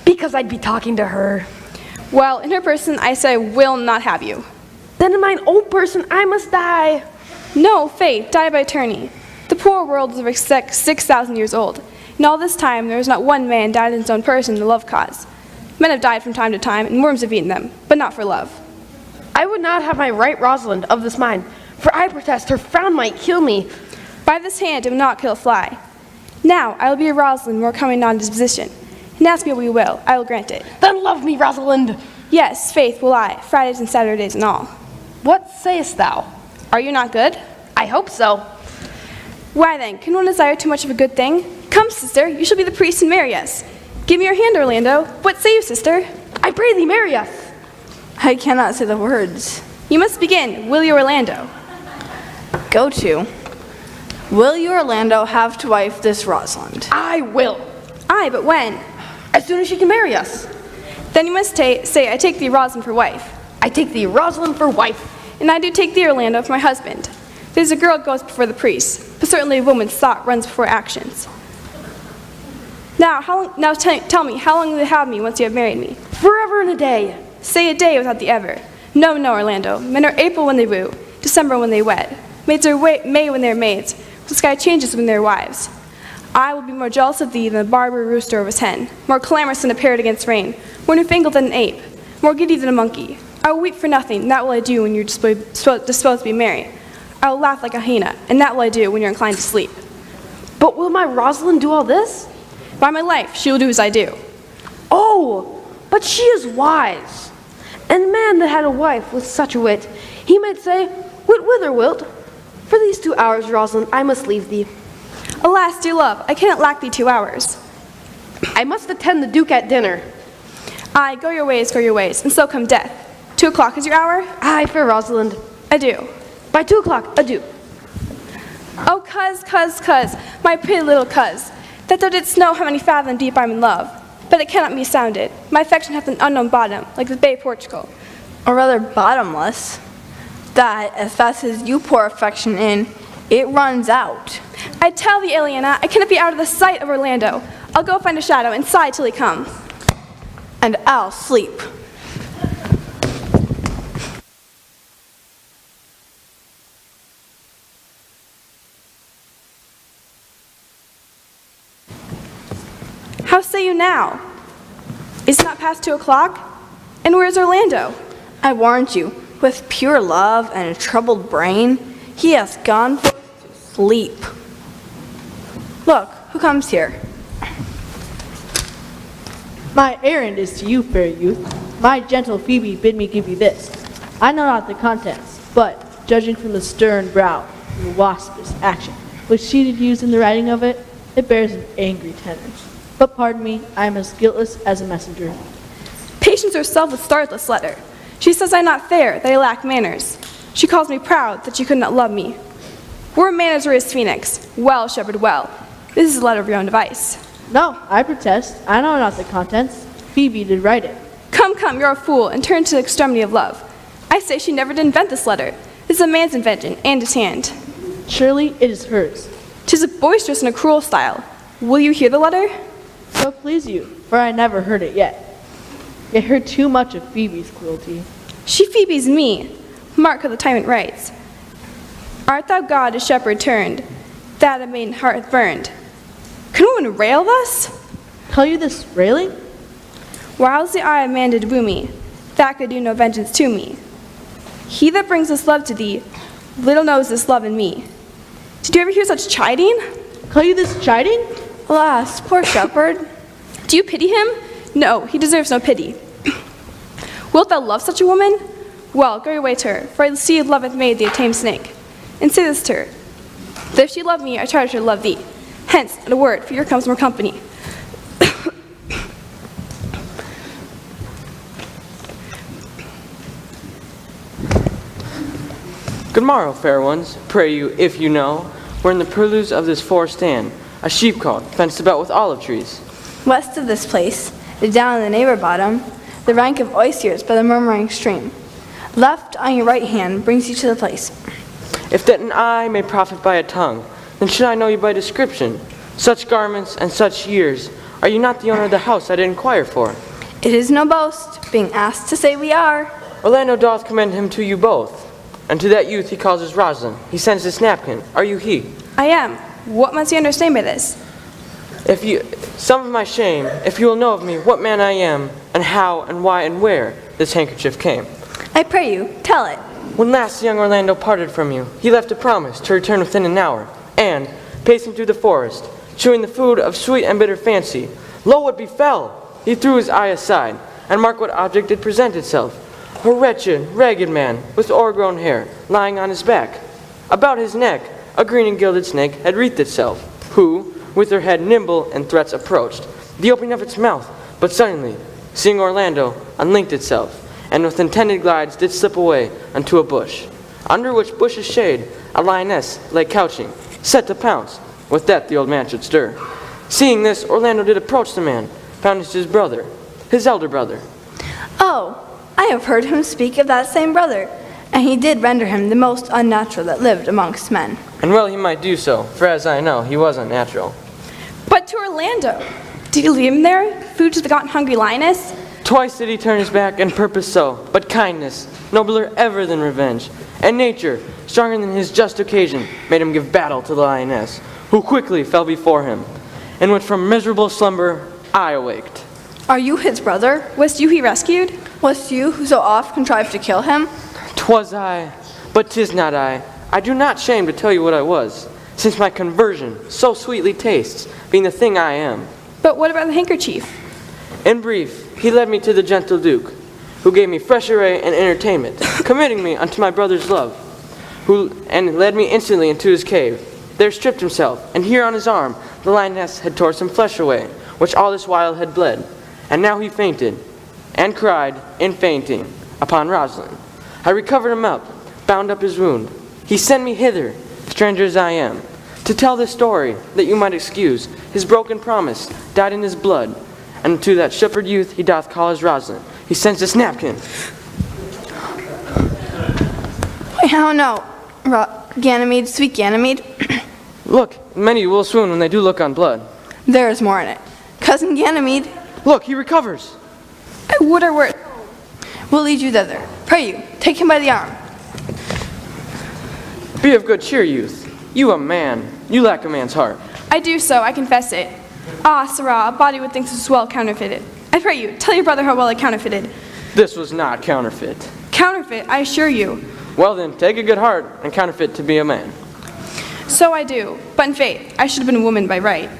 [SPEAKER 1] because I'd be talking to her.
[SPEAKER 6] Well, in her person, I say I will not have you.
[SPEAKER 1] Then in mine own person, I must die.
[SPEAKER 6] No, faith, die by attorney. The poor world is over 6,000 years old. In all this time, there is not one man died in his own person in the love cause. Men have died from time to time, and worms have eaten them, but not for love.
[SPEAKER 1] I would not have my right Rosalind of this mind, for I protest her frown might kill me.
[SPEAKER 6] By this hand it will not kill a fly. Now, I will be your Rosalind more coming on disposition, and ask me what you will, I will grant it.
[SPEAKER 1] Then love me, Rosalind.
[SPEAKER 6] Yes, faith will I, Fridays and Saturdays and all.
[SPEAKER 1] What sayest thou?
[SPEAKER 6] Are you not good?
[SPEAKER 1] I hope so.
[SPEAKER 6] Why then, can one desire too much of a good thing? Come, sister, you shall be the priest and marry us. Give me your hand, Orlando. What say you, sister?
[SPEAKER 1] I pray thee, marry us.
[SPEAKER 5] I cannot say the words.
[SPEAKER 6] You must begin. Will you, Orlando?
[SPEAKER 5] Go to. Will you, Orlando, have to wife this Rosalind?
[SPEAKER 1] I will.
[SPEAKER 6] Aye, but when?
[SPEAKER 1] As soon as she can marry us.
[SPEAKER 6] Then you must say, I take thee, Rosalind, for wife.
[SPEAKER 1] I take thee, Rosalind, for wife.
[SPEAKER 6] And I do take thee, Orlando, for my husband. There's a girl goes before the priest, but certainly a woman's thought runs before actions. Now, tell me, how long will you have me once you have married me?
[SPEAKER 1] Forever and a day.
[SPEAKER 6] Say a day without the ever. No, Orlando. Men are April when they woo, December when they wed. Maids are May when they're maids. The sky changes when they're wives. I will be more jealous of thee than the Barbary rooster of his hen, more clamorous than a parrot against rain, more newfangled than an ape, more giddy than a monkey. I will weep for nothing, that will I do when you're disposed to be merry. I will laugh like a hyena, and that will I do when you're inclined to sleep.
[SPEAKER 1] But will my Rosalind do all this?
[SPEAKER 6] By my life, she will do as I do.
[SPEAKER 1] Oh, but she is wise. And a man that had a wife with such a wit, he might say, whither wilt? For these 2 hours, Rosalind, I must leave thee.
[SPEAKER 6] Alas, dear love, I cannot lack thee 2 hours.
[SPEAKER 1] I must attend the Duke at dinner.
[SPEAKER 6] Aye, go your ways, and so come death. 2 o'clock is your hour?
[SPEAKER 1] Aye, fair Rosalind.
[SPEAKER 6] Adieu.
[SPEAKER 1] By 2 o'clock, adieu.
[SPEAKER 6] Oh, cuz, my pretty little cuz, that thou didst know how many fathom deep I'm in love. But it cannot be sounded. My affection hath an unknown bottom, like the Bay of Portugal.
[SPEAKER 5] Or rather bottomless. That, as fast as you pour affection in, it runs out.
[SPEAKER 6] I tell thee, Aliena, I cannot be out of the sight of Orlando. I'll go find a shadow and sigh till he come.
[SPEAKER 5] And I'll sleep.
[SPEAKER 6] How say you now? Is it not past 2 o'clock? And where is Orlando?
[SPEAKER 5] I warned you, with pure love and a troubled brain, he has gone forth to sleep. Look, who comes here?
[SPEAKER 11] My errand is to you, fair youth. My gentle Phoebe bid me give you this. I know not the contents, but, judging from the stern brow and the waspish action which she did use in the writing of it, it bears an angry tenor. But pardon me, I am as guiltless as a messenger.
[SPEAKER 6] Patience herself would start this letter. She says I'm not fair, that I lack manners. She calls me proud, that you could not love me. Were manners raised phoenix? Well, shepherd, well. This is a letter of your own device.
[SPEAKER 11] No, I protest. I know not the contents. Phoebe did write it.
[SPEAKER 6] Come, you're a fool, and turn to the extremity of love. I say she never did invent this letter. This is a man's invention, and his hand.
[SPEAKER 11] Surely it is hers.
[SPEAKER 6] 'Tis a boisterous and a cruel style. Will you hear the letter?
[SPEAKER 11] So please you, for I never heard it yet. Yet heard too much of Phoebe's cruelty.
[SPEAKER 6] She Phoebe's me. Mark how the tyrant writes. Art thou God a shepherd turned, that a maiden heart hath burned? Can woman rail thus?
[SPEAKER 11] Tell you this railing?
[SPEAKER 6] Whiles the eye of man did woo me, that could do no vengeance to me. He that brings this love to thee, little knows this love in me. Did you ever hear such chiding?
[SPEAKER 11] Call you this chiding?
[SPEAKER 5] Alas, poor shepherd.
[SPEAKER 6] Do you pity him? No, he deserves no pity. Wilt thou love such a woman? Well, go your way to her, for I see love hath made thee a tame snake. And say this to her, that if she love me, I charge her to love thee. Hence, at a word, for here comes more company.
[SPEAKER 3] Good morrow, fair ones. Pray you, if you know, where in the purlieus of this forest stand, a sheepcote fenced about with olive trees.
[SPEAKER 5] West of this place, down in the neighbor bottom, the rank of osiers by the murmuring stream. Left on your right hand brings you to the place.
[SPEAKER 3] If that an eye may profit by a tongue, then should I know you by description. Such garments and such years, are you not the owner of the house I did inquire for?
[SPEAKER 5] It is no boast, being asked to say we are.
[SPEAKER 3] Orlando doth commend him to you both, and to that youth he calls his Rosalind. He sends this napkin. Are you he?
[SPEAKER 6] I am. What must you understand by this?
[SPEAKER 3] If you, some of my shame, if you will know of me what man I am, and how and why and where this handkerchief came.
[SPEAKER 5] I pray you, tell it.
[SPEAKER 3] When last young Orlando parted from you, he left a promise to return within an hour, and, pacing through the forest, chewing the food of sweet and bitter fancy, lo, what befell! He threw his eye aside, and mark what object did present itself. A wretched, ragged man, with o'ergrown hair, lying on his back. About his neck, a green and gilded snake had wreathed itself, who, with her head nimble and threats approached, the opening of its mouth, but suddenly, seeing Orlando, unlinked itself, and with intended glides did slip away unto a bush, under which bush's shade a lioness lay couching, set to pounce. With that the old man should stir. Seeing this, Orlando did approach the man, found it his brother, his elder brother.
[SPEAKER 5] Oh, I have heard him speak of that same brother, and he did render him the most unnatural that lived amongst men.
[SPEAKER 3] And well he might do so, for as I know, he was unnatural.
[SPEAKER 6] But to Orlando, did you leave him there, food to the gaunt hungry lioness?
[SPEAKER 3] Twice did he turn his back and purpose so, but kindness, nobler ever than revenge, and nature, stronger than his just occasion, made him give battle to the lioness, who quickly fell before him, in which from miserable slumber I awaked.
[SPEAKER 5] Are you his brother?
[SPEAKER 6] Was you he rescued?
[SPEAKER 5] Was you who so oft contrived to kill him?
[SPEAKER 3] 'Twas I, but 'tis not I. I do not shame to tell you what I was, since my conversion so sweetly tastes, being the thing I am.
[SPEAKER 6] But what about the handkerchief?
[SPEAKER 3] In brief, he led me to the gentle Duke, who gave me fresh array and entertainment, committing me unto my brother's love, and led me instantly into his cave. There stripped himself, and here on his arm the lioness had tore some flesh away, which all this while had bled. And now he fainted, and cried, in fainting, upon Rosalind. I recovered him up, bound up his wound. He sent me hither, stranger as I am, to tell this story, that you might excuse his broken promise, dyed in his blood, and to that shepherd youth he doth call his Rosalind. He sends this napkin.
[SPEAKER 5] How no, Ganymede, sweet Ganymede.
[SPEAKER 3] Look, many will swoon when they do look on blood.
[SPEAKER 5] There is more in it. Cousin Ganymede.
[SPEAKER 3] Look, he recovers.
[SPEAKER 6] I would or were.
[SPEAKER 5] We'll lead you thither. Pray you, take him by the arm.
[SPEAKER 3] Be of good cheer, youth. You a man. You lack a man's heart.
[SPEAKER 6] I do so, I confess it. Ah, sirrah, a body would think this was well counterfeited. I pray you, tell your brother how well I counterfeited.
[SPEAKER 3] This was not counterfeit.
[SPEAKER 6] Counterfeit, I assure you.
[SPEAKER 3] Well then, take a good heart and counterfeit to be a man.
[SPEAKER 6] So I do, but in faith, I should have been a woman by right.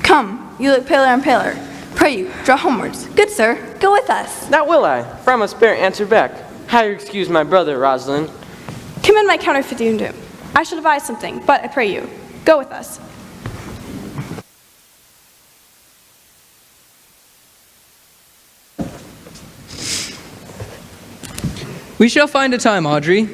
[SPEAKER 5] Come, you look paler and paler. Pray you, draw homewards. Good sir, go with us.
[SPEAKER 3] That will I, for I must bear answer back. How you excuse my brother, Rosalind?
[SPEAKER 6] Commend my counterfeiting to him. I shall devise something, but I pray you, go with us.
[SPEAKER 7] We shall find a time, Audrey.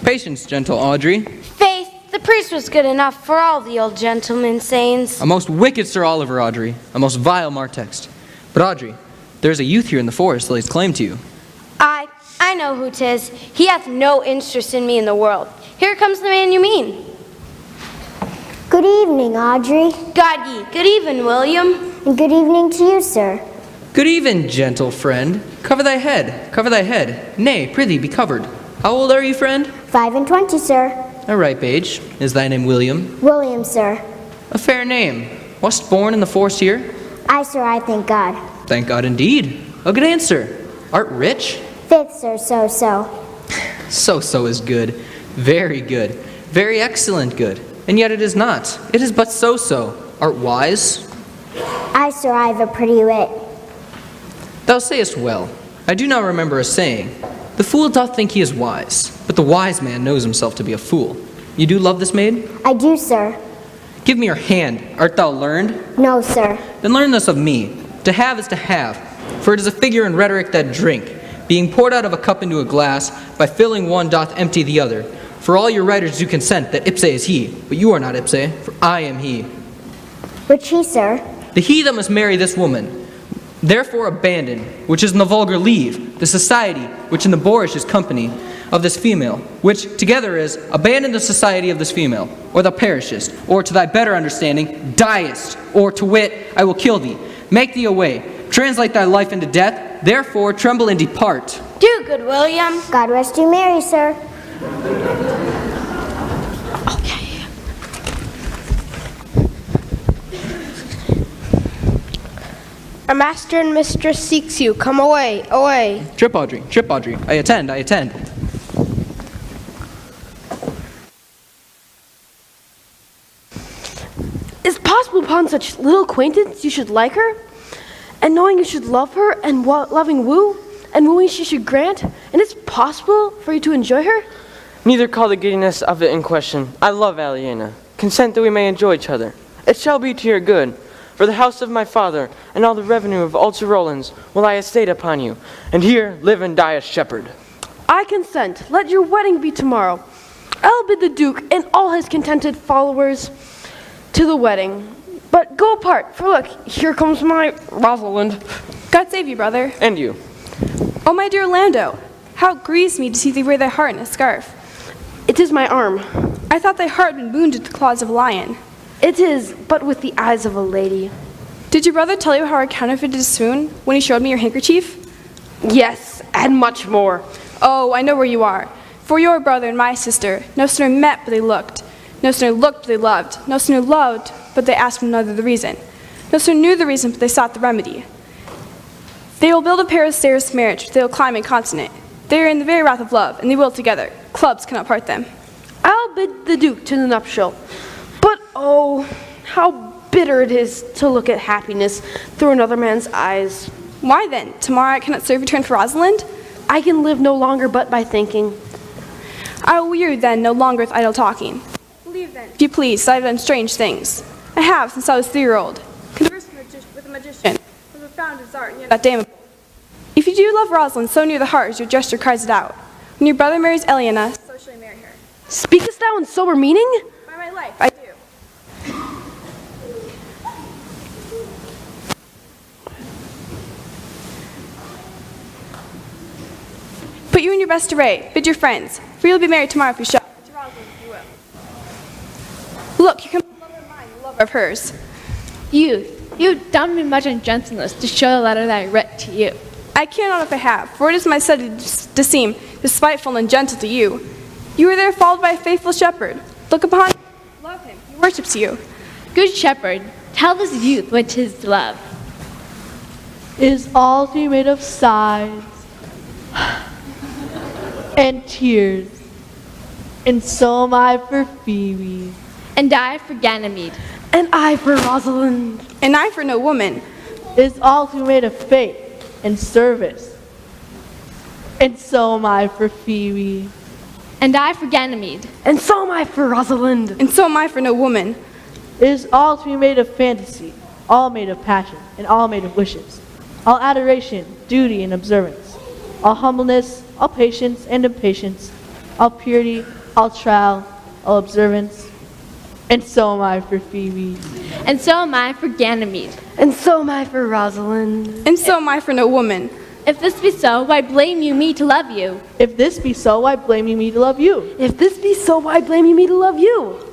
[SPEAKER 7] Patience, gentle Audrey.
[SPEAKER 14] Faith, the priest was good enough for all the old gentlemen's sayings.
[SPEAKER 7] A most wicked Sir Oliver, Audrey. A most vile Martext. But Audrey, there is a youth here in the forest that lays claim to you.
[SPEAKER 14] I know who 'tis. He hath no interest in me in the world. Here comes the man you mean.
[SPEAKER 10] Good evening, Audrey.
[SPEAKER 14] God ye. Good even, William.
[SPEAKER 10] And good evening to you, sir.
[SPEAKER 7] Good even, gentle friend. Cover thy head, cover thy head. Nay, prithee, be covered. How old are you, friend?
[SPEAKER 10] 5 and 20, sir.
[SPEAKER 7] A ripe age. Is thy name William?
[SPEAKER 10] William, sir.
[SPEAKER 7] A fair name. Wast born in the forest here?
[SPEAKER 10] I, sir, I thank God.
[SPEAKER 7] Thank God indeed. A good answer. Art rich?
[SPEAKER 10] Fifth, sir, so.
[SPEAKER 7] So is good. Very good. Very excellent good. And yet it is not. It is but so. Art wise?
[SPEAKER 10] I, sir, I have a pretty wit.
[SPEAKER 7] Thou sayest well. I do not remember a saying. The fool doth think he is wise, but the wise man knows himself to be a fool. You do love this maid?
[SPEAKER 10] I do, sir.
[SPEAKER 7] Give me your hand. Art thou learned?
[SPEAKER 10] No, sir.
[SPEAKER 7] Then learn this of me. To have is to have, for it is a figure in rhetoric that drink, being poured out of a cup into a glass, by filling one doth empty the other. For all your writers do consent that ipse is he, but you are not ipse, for I am he.
[SPEAKER 10] Which he, sir?
[SPEAKER 7] The he that must marry this woman. Therefore abandon, which is in the vulgar leave, the society, which in the boorish is company, of this female, which together is, abandon the society of this female, or thou perishest, or to thy better understanding, diest, or to wit, I will kill thee. Make thee away, translate thy life into death, therefore tremble and depart.
[SPEAKER 14] Do good, William.
[SPEAKER 10] God rest you merry, sir.
[SPEAKER 1] Our master and mistress seeks you. Come away, away.
[SPEAKER 7] Trip, Audrey. I attend.
[SPEAKER 1] Is it possible upon such little acquaintance you should like her? And knowing you should love her, and loving woo, and wooing she should grant, and it's possible for you to enjoy her?
[SPEAKER 3] Neither call the giddiness of it in question. I love Aliena. Consent that we may enjoy each other. It shall be to your good. For the house of my father, and all the revenue of Ulster Rollins, will I estate upon you, and here live and die a shepherd.
[SPEAKER 1] I consent. Let your wedding be tomorrow. I'll bid the Duke and all his contented followers to the wedding. But go apart, for look, here comes my Rosalind.
[SPEAKER 6] God save you, brother.
[SPEAKER 3] And you.
[SPEAKER 6] Oh, my dear Orlando, how it grieves me to see thee wear thy heart in a scarf.
[SPEAKER 1] It is my arm.
[SPEAKER 6] I thought thy heart had been wounded with the claws of a lion.
[SPEAKER 1] It is, but with the eyes of a lady.
[SPEAKER 6] Did your brother tell you how I counterfeited a swoon when he showed me your handkerchief?
[SPEAKER 1] Yes, and much more.
[SPEAKER 6] Oh, I know where you are. For your brother and my sister no sooner met but they looked. No sooner looked but they loved. No sooner loved but they asked one another the reason. No sooner knew the reason but they sought the remedy. They will build a pair of stairs to marriage, but they will climb incontinent. They are in the very wrath of love, and they will together. Clubs cannot part them.
[SPEAKER 1] I'll bid the Duke to the nuptial. But oh, how bitter it is to look at happiness through another man's eyes.
[SPEAKER 6] Why then? Tomorrow I cannot serve your turn for Rosalind?
[SPEAKER 1] I can live no longer but by thinking.
[SPEAKER 6] I will weary then no longer with idle talking. Believe then, if you please, that I have done strange things. I have since I was 3-year-old. Conversed with a magician, who profound his art, and yet not damnable. If you do love Rosalind so near the heart as your gesture cries it out, when your brother marries Eliana, so shall you marry her.
[SPEAKER 1] Speakest thou in sober meaning?
[SPEAKER 6] By my life, I do. Put you in your best array, bid your friends, for you'll be married tomorrow if you shall. To Rosalind, if you will. Look, here comes a lover of mine, a lover of hers.
[SPEAKER 16] Youth, you have done me much ungentleness to show the letter that I read to you.
[SPEAKER 6] I care not if I have, for it is my study to seem despiteful and gentle to you. You were there followed by a faithful shepherd. Look upon him, love him, he worships you.
[SPEAKER 16] Good shepherd, tell this youth what 'tis to love.
[SPEAKER 11] Is all to be made of sighs and tears, and so am I for Phoebe.
[SPEAKER 16] And I for Ganymede.
[SPEAKER 1] And I for Rosalind.
[SPEAKER 6] And I for no woman.
[SPEAKER 11] Is all to be made of faith and service, and so am I for Phoebe.
[SPEAKER 16] And I for Ganymede.
[SPEAKER 1] And so am I for Rosalind.
[SPEAKER 6] And so am I for no woman.
[SPEAKER 11] Is all to be made of fantasy, all made of passion, and all made of wishes, all adoration, duty, and observance, all humbleness, all patience and impatience, all purity, all trial, all observance. And so am I for Phoebe.
[SPEAKER 16] And so am I for Ganymede.
[SPEAKER 1] And so am I for Rosalind.
[SPEAKER 6] And so am I for no woman.
[SPEAKER 16] If this be so, why blame you me to love you?
[SPEAKER 11] If this be so, why blame you me to love you?
[SPEAKER 1] If this be so, why blame you me to love you?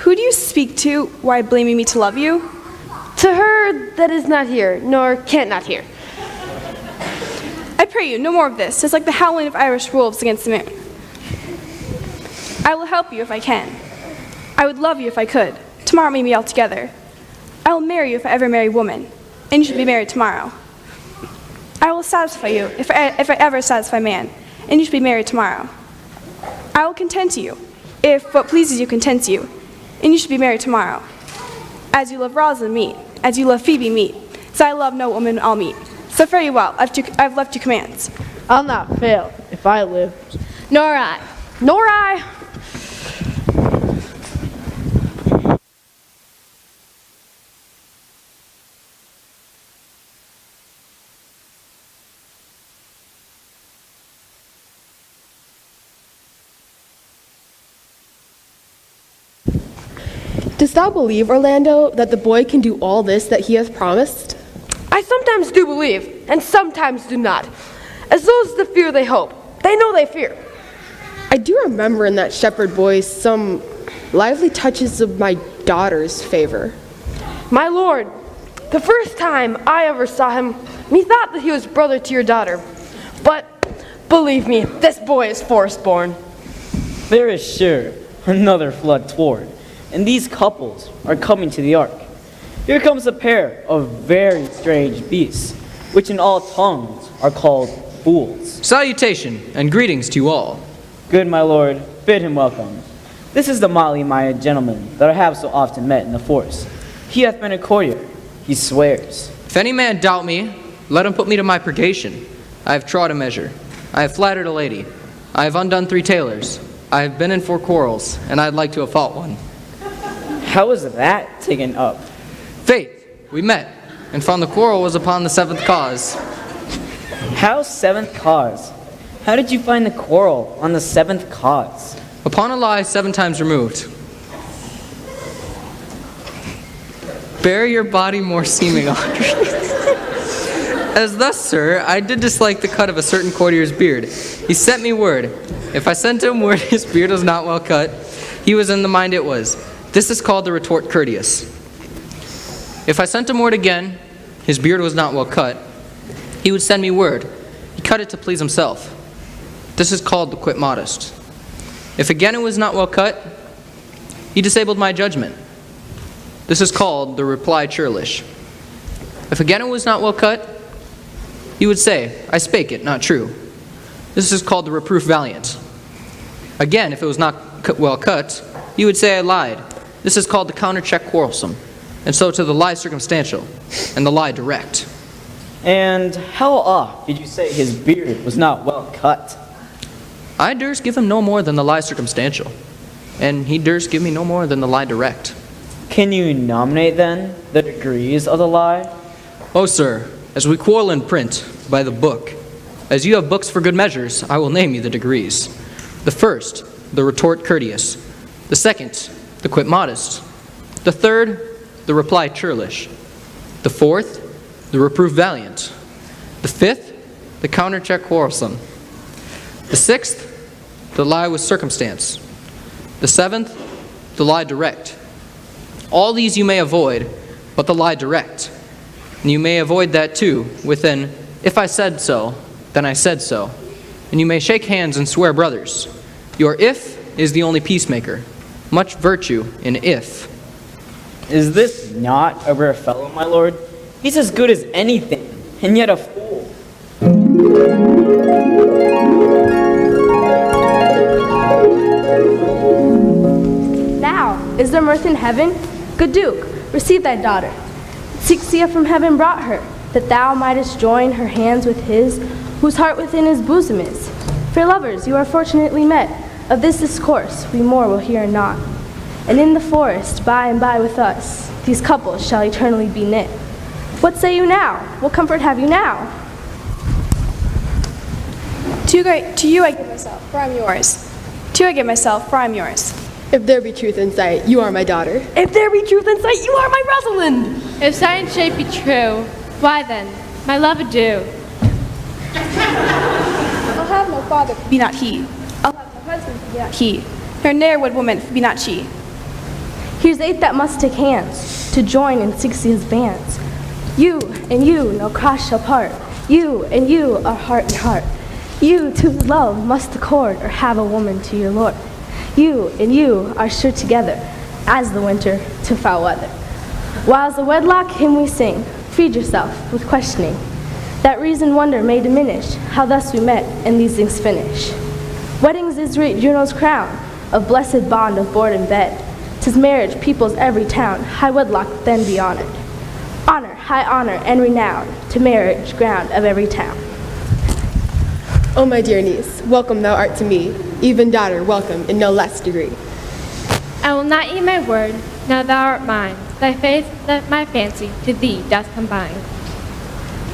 [SPEAKER 6] Who do you speak to? Why blaming me to love you?
[SPEAKER 1] To her that is not here, nor can't not hear.
[SPEAKER 6] I pray you, no more of this. It's like the howling of Irish wolves against the moon. I will help you if I can. I would love you if I could. Tomorrow meet me all together. I will marry you if I ever marry a woman, and you should be married tomorrow. I will satisfy you if I ever satisfy a man, and you should be married tomorrow. I will content you if what pleases you contents you, and you should be married tomorrow. As you love Rosalind, meet. As you love Phoebe, meet. So I love no woman, I'll meet. So fare you well. I've left you commands.
[SPEAKER 11] I'll not fail if I live.
[SPEAKER 16] Nor I.
[SPEAKER 1] Nor I.
[SPEAKER 13] Dost thou believe, Orlando, that the boy can do all this that he hath promised?
[SPEAKER 1] I sometimes do believe, and sometimes do not. As those that fear they hope. They know they fear.
[SPEAKER 13] I do remember in that shepherd boy some lively touches of my daughter's favor.
[SPEAKER 1] My lord, the first time I ever saw him, methought that he was brother to your daughter. But believe me, this boy is forest-born.
[SPEAKER 12] There is sure another flood toward, and these couples are coming to the ark. Here comes a pair of very strange beasts, which in all tongues are called fools.
[SPEAKER 7] Salutation and greetings to you all.
[SPEAKER 12] Good, my lord, bid him welcome. This is the motley minded gentleman that I have so often met in the forest. He hath been a courtier, he swears.
[SPEAKER 7] If any man doubt me, let him put me to my purgation. I have trod a measure. I have flattered a lady. I have undone 3 tailors. I have been in 4 quarrels, and I'd like to have fought one.
[SPEAKER 12] How was that taken up?
[SPEAKER 7] Faith, we met, and found the quarrel was upon the 7th cause.
[SPEAKER 12] How 7th cause? How did you find the quarrel on the 7th cause?
[SPEAKER 7] Upon a lie 7 times removed. Bear your body more seeming honor. As thus, sir, I did dislike the cut of a certain courtier's beard. He sent me word. If I sent him word his beard was not well cut, he was in the mind it was. This is called the retort courteous. If I sent him word again, his beard was not well cut, he would send me word. He cut it to please himself. This is called the quit modest. If again it was not well cut, he disabled my judgment. This is called the reply churlish. If again it was not well cut, he would say, I spake it, not true. This is called the reproof valiant. Again, if it was not well cut, he would say I lied. This is called the countercheck quarrelsome. And so to the lie circumstantial, and the lie direct.
[SPEAKER 12] And how oft did you say his beard was not well cut?
[SPEAKER 7] I durst give him no more than the lie circumstantial, and he durst give me no more than the lie direct.
[SPEAKER 12] Can you nominate, then, the degrees of the lie?
[SPEAKER 7] Oh, sir, as we quarrel in print, by the book, as you have books for good measures, I will name you the degrees. The first, the retort courteous. The second, the quit modest. The third, the reply churlish. The fourth, the reproof valiant. The fifth, the countercheck quarrelsome. The sixth, the lie with circumstance. The seventh, the lie direct. All these you may avoid, but the lie direct. And you may avoid that too, with an, if I said so, then I said so. And you may shake hands and swear brothers. Your if is the only peacemaker. Much virtue in if.
[SPEAKER 12] Is this not a rare fellow, my lord? He's as good as anything, and yet a fool.
[SPEAKER 17] Now, is there mirth in heaven? Good Duke, receive thy daughter. Sixia from heaven brought her, that thou mightest join her hands with his, whose heart within his bosom is. Fair lovers, you are fortunately met. Of this discourse we more will hear anon. And in the forest, by and by with us, these couples shall eternally be knit. What say you now? What comfort have you now?
[SPEAKER 6] To you I give myself, for I'm yours. To you I give myself, for I'm yours.
[SPEAKER 13] If there be truth in sight, you are my daughter.
[SPEAKER 1] If there be truth in sight, you are my Rosalind.
[SPEAKER 16] If science shape be true, why then, my love adieu.
[SPEAKER 6] I'll have no father, be not he. I'll have no husband, be not he. Nor ne'er would woman, be not she.
[SPEAKER 17] Here's 8 that must take hands to join in Sixia's bands. You and you no cross shall part. You and you are heart and heart. You to love must accord or have a woman to your lord. You and you are sure together as the winter to foul weather. Whiles the wedlock hymn we sing, feed yourself with questioning. That reason wonder may diminish how thus we met and these things finish. Weddings is Juno's crown of blessed bond of board and bed. 'Tis marriage peoples every town, high wedlock then be honored. Honor, high honor and renown to marriage ground of every town.
[SPEAKER 13] O my dear niece, welcome thou art to me, even daughter, welcome in no less degree.
[SPEAKER 16] I will not eat my word, now thou art mine. Thy faith that my fancy to thee doth combine.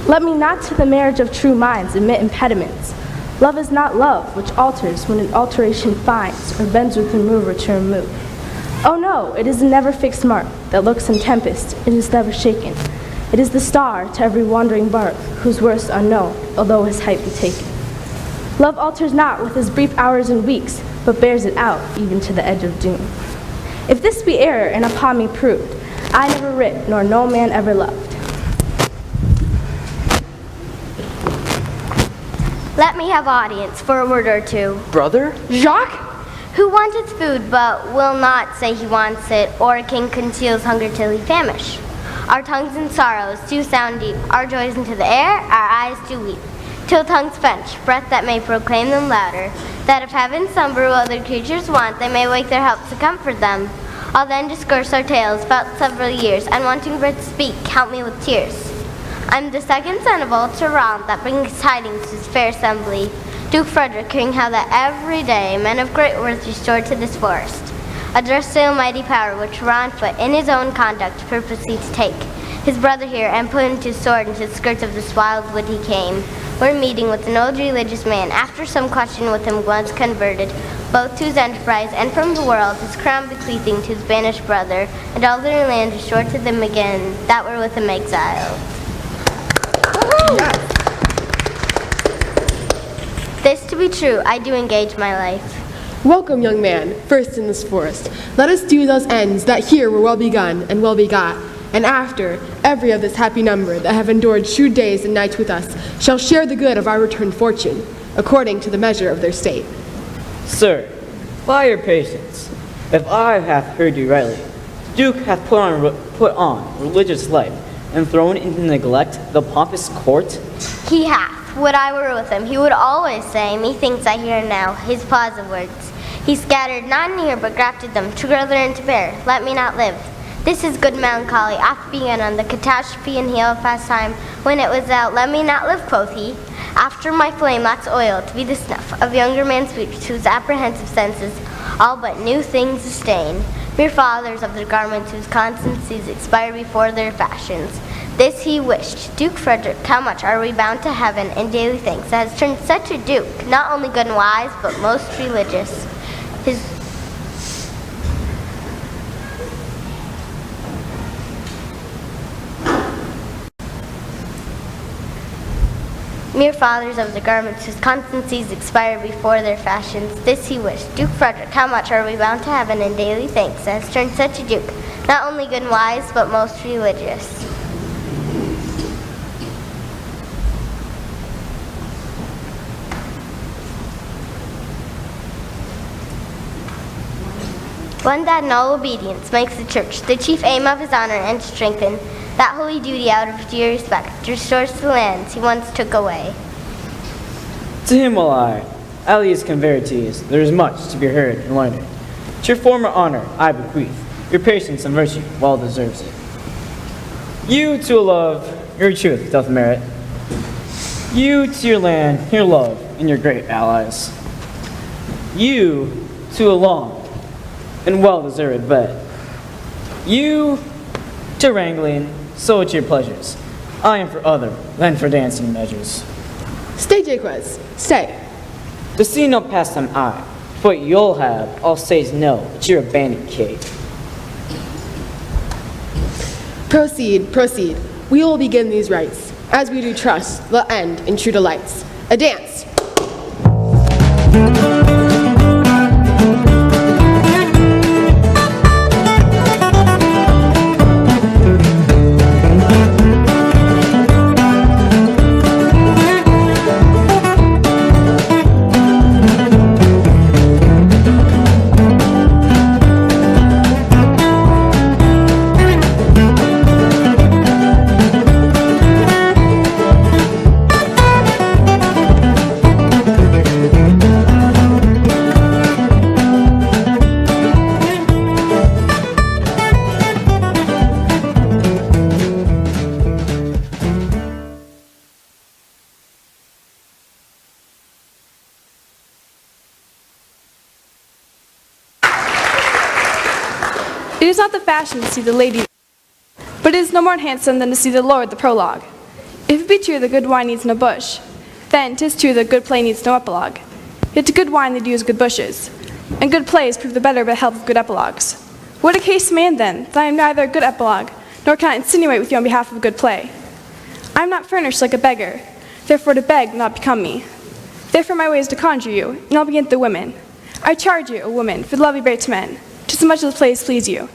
[SPEAKER 17] Let me not to the marriage of true minds admit impediments. Love is not love, which alters when an alteration finds, or bends with remover to remove. Oh no, it is a never fixed mark, that looks in tempest, it is never shaken. It is the star to every wandering bark, whose worst unknown, although his height be taken. Love alters not with his brief hours and weeks, but bears it out even to the edge of doom. If this be error and upon me proved, I never writ, nor no man ever loved.
[SPEAKER 8] Let me have audience for a word or two.
[SPEAKER 3] Brother?
[SPEAKER 1] Jacques?
[SPEAKER 8] Who wanteth food, but will not say he wants it, or a king conceals hunger till he famish. Our tongues in sorrows do sound deep, our joys into the air, our eyes do weep. Till tongues fetch breath that may proclaim them louder, that if heaven slumber while other creatures want, they may wake their help to comfort them. I'll then discourse our tales about several years, and wanting breath to speak, count me with tears. I'm the second son of old Sir Roland that brings tidings to his fair assembly. Duke Frederick, hearing how that every day men of great worth restored to this forest, addressed the almighty power which were on foot in his own conduct purposely to take his brother here, and putting his sword into the skirts of this wild wood he came. We're meeting with an old religious man, after some question with him once converted, both to his enterprise and from the world, his crown bequeathing to his banished brother, and all their land restored to them again that were with him exiled.
[SPEAKER 13] Yes.
[SPEAKER 8] This to be true, I do engage my life.
[SPEAKER 13] Welcome, young man, first in this forest. Let us do those ends that here were well begun and well begot, and after, every of this happy number that have endured true days and nights with us shall share the good of our returned fortune, according to the measure of their state.
[SPEAKER 12] Sir, by your patience, if I have heard you rightly, the Duke hath put on religious life, and thrown into neglect the pompous court?
[SPEAKER 8] He hath. Would I were with him, he would always say, methinks I hear now, his pause of words. He scattered not in here, but grafted them, together into bear. Let me not live. This is good melancholy, oft begun on the catastrophe and heel of past time, when it was out, let me not live, quoth he. After my flame lacks oil, to be the snuff of younger man's speech, whose apprehensive senses all but new things sustain. Mere fathers of their garments, whose constancies expire before their fashions. This he wished. Duke Frederick, how much are we bound to heaven in daily thanks that has turned such a duke, not only good and wise, but most religious. His mere fathers of the garments, whose constancies expire before their fashions. This he wished. Duke Frederick, how much are we bound to heaven in daily thanks that has turned such a duke, not only good and wise, but most religious. one that in all obedience makes the church the chief aim of his honor, and to strengthen that holy duty out of due respect, restores the lands he once took away.
[SPEAKER 12] To him will I, Alius Convertes, there is much to be heard and learned. To your former honor I bequeath, your patience and virtue well deserves it. You to a love, your truth doth merit. You to your land, your love, and your great allies. You to a long and well-deserved bed. You to wrangling, so to your pleasures. I am for other than for dancing measures.
[SPEAKER 13] Stay, Jaquez, stay.
[SPEAKER 12] To see no pastime I, what you'll have, all says no, it's your abandoned cave.
[SPEAKER 13] Proceed, proceed. We will begin these rites. As we do trust, they'll end in true delights. A dance.
[SPEAKER 6] It is not the fashion to see the lady, but it is no more handsome than to see the lord, the prologue. If it be true the good wine needs no bush, then 'tis true that good play needs no epilogue. Yet to good wine they do use good bushes, and good plays prove the better by help of good epilogues. What a case man then, that I am neither a good epilogue, nor can I insinuate with you on behalf of a good play. I am not furnished like a beggar, therefore to beg will not become me. Therefore my way is to conjure you, and I'll begin with the women. I charge you, O woman, for the love you bear to men, just as much as the plays please you.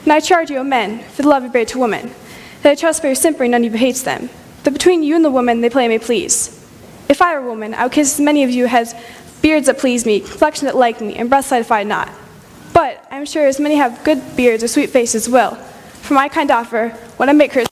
[SPEAKER 6] And I charge you, O men, for the love you bear to women, that I trust by your simpering none of you hates them, that between you and the woman they play may please. If I were a woman, I would kiss as many of you as beards that please me, complexion that like me, and breasts that I not. But I am sure as many have good beards or sweet faces will, for my kind offer, when I make her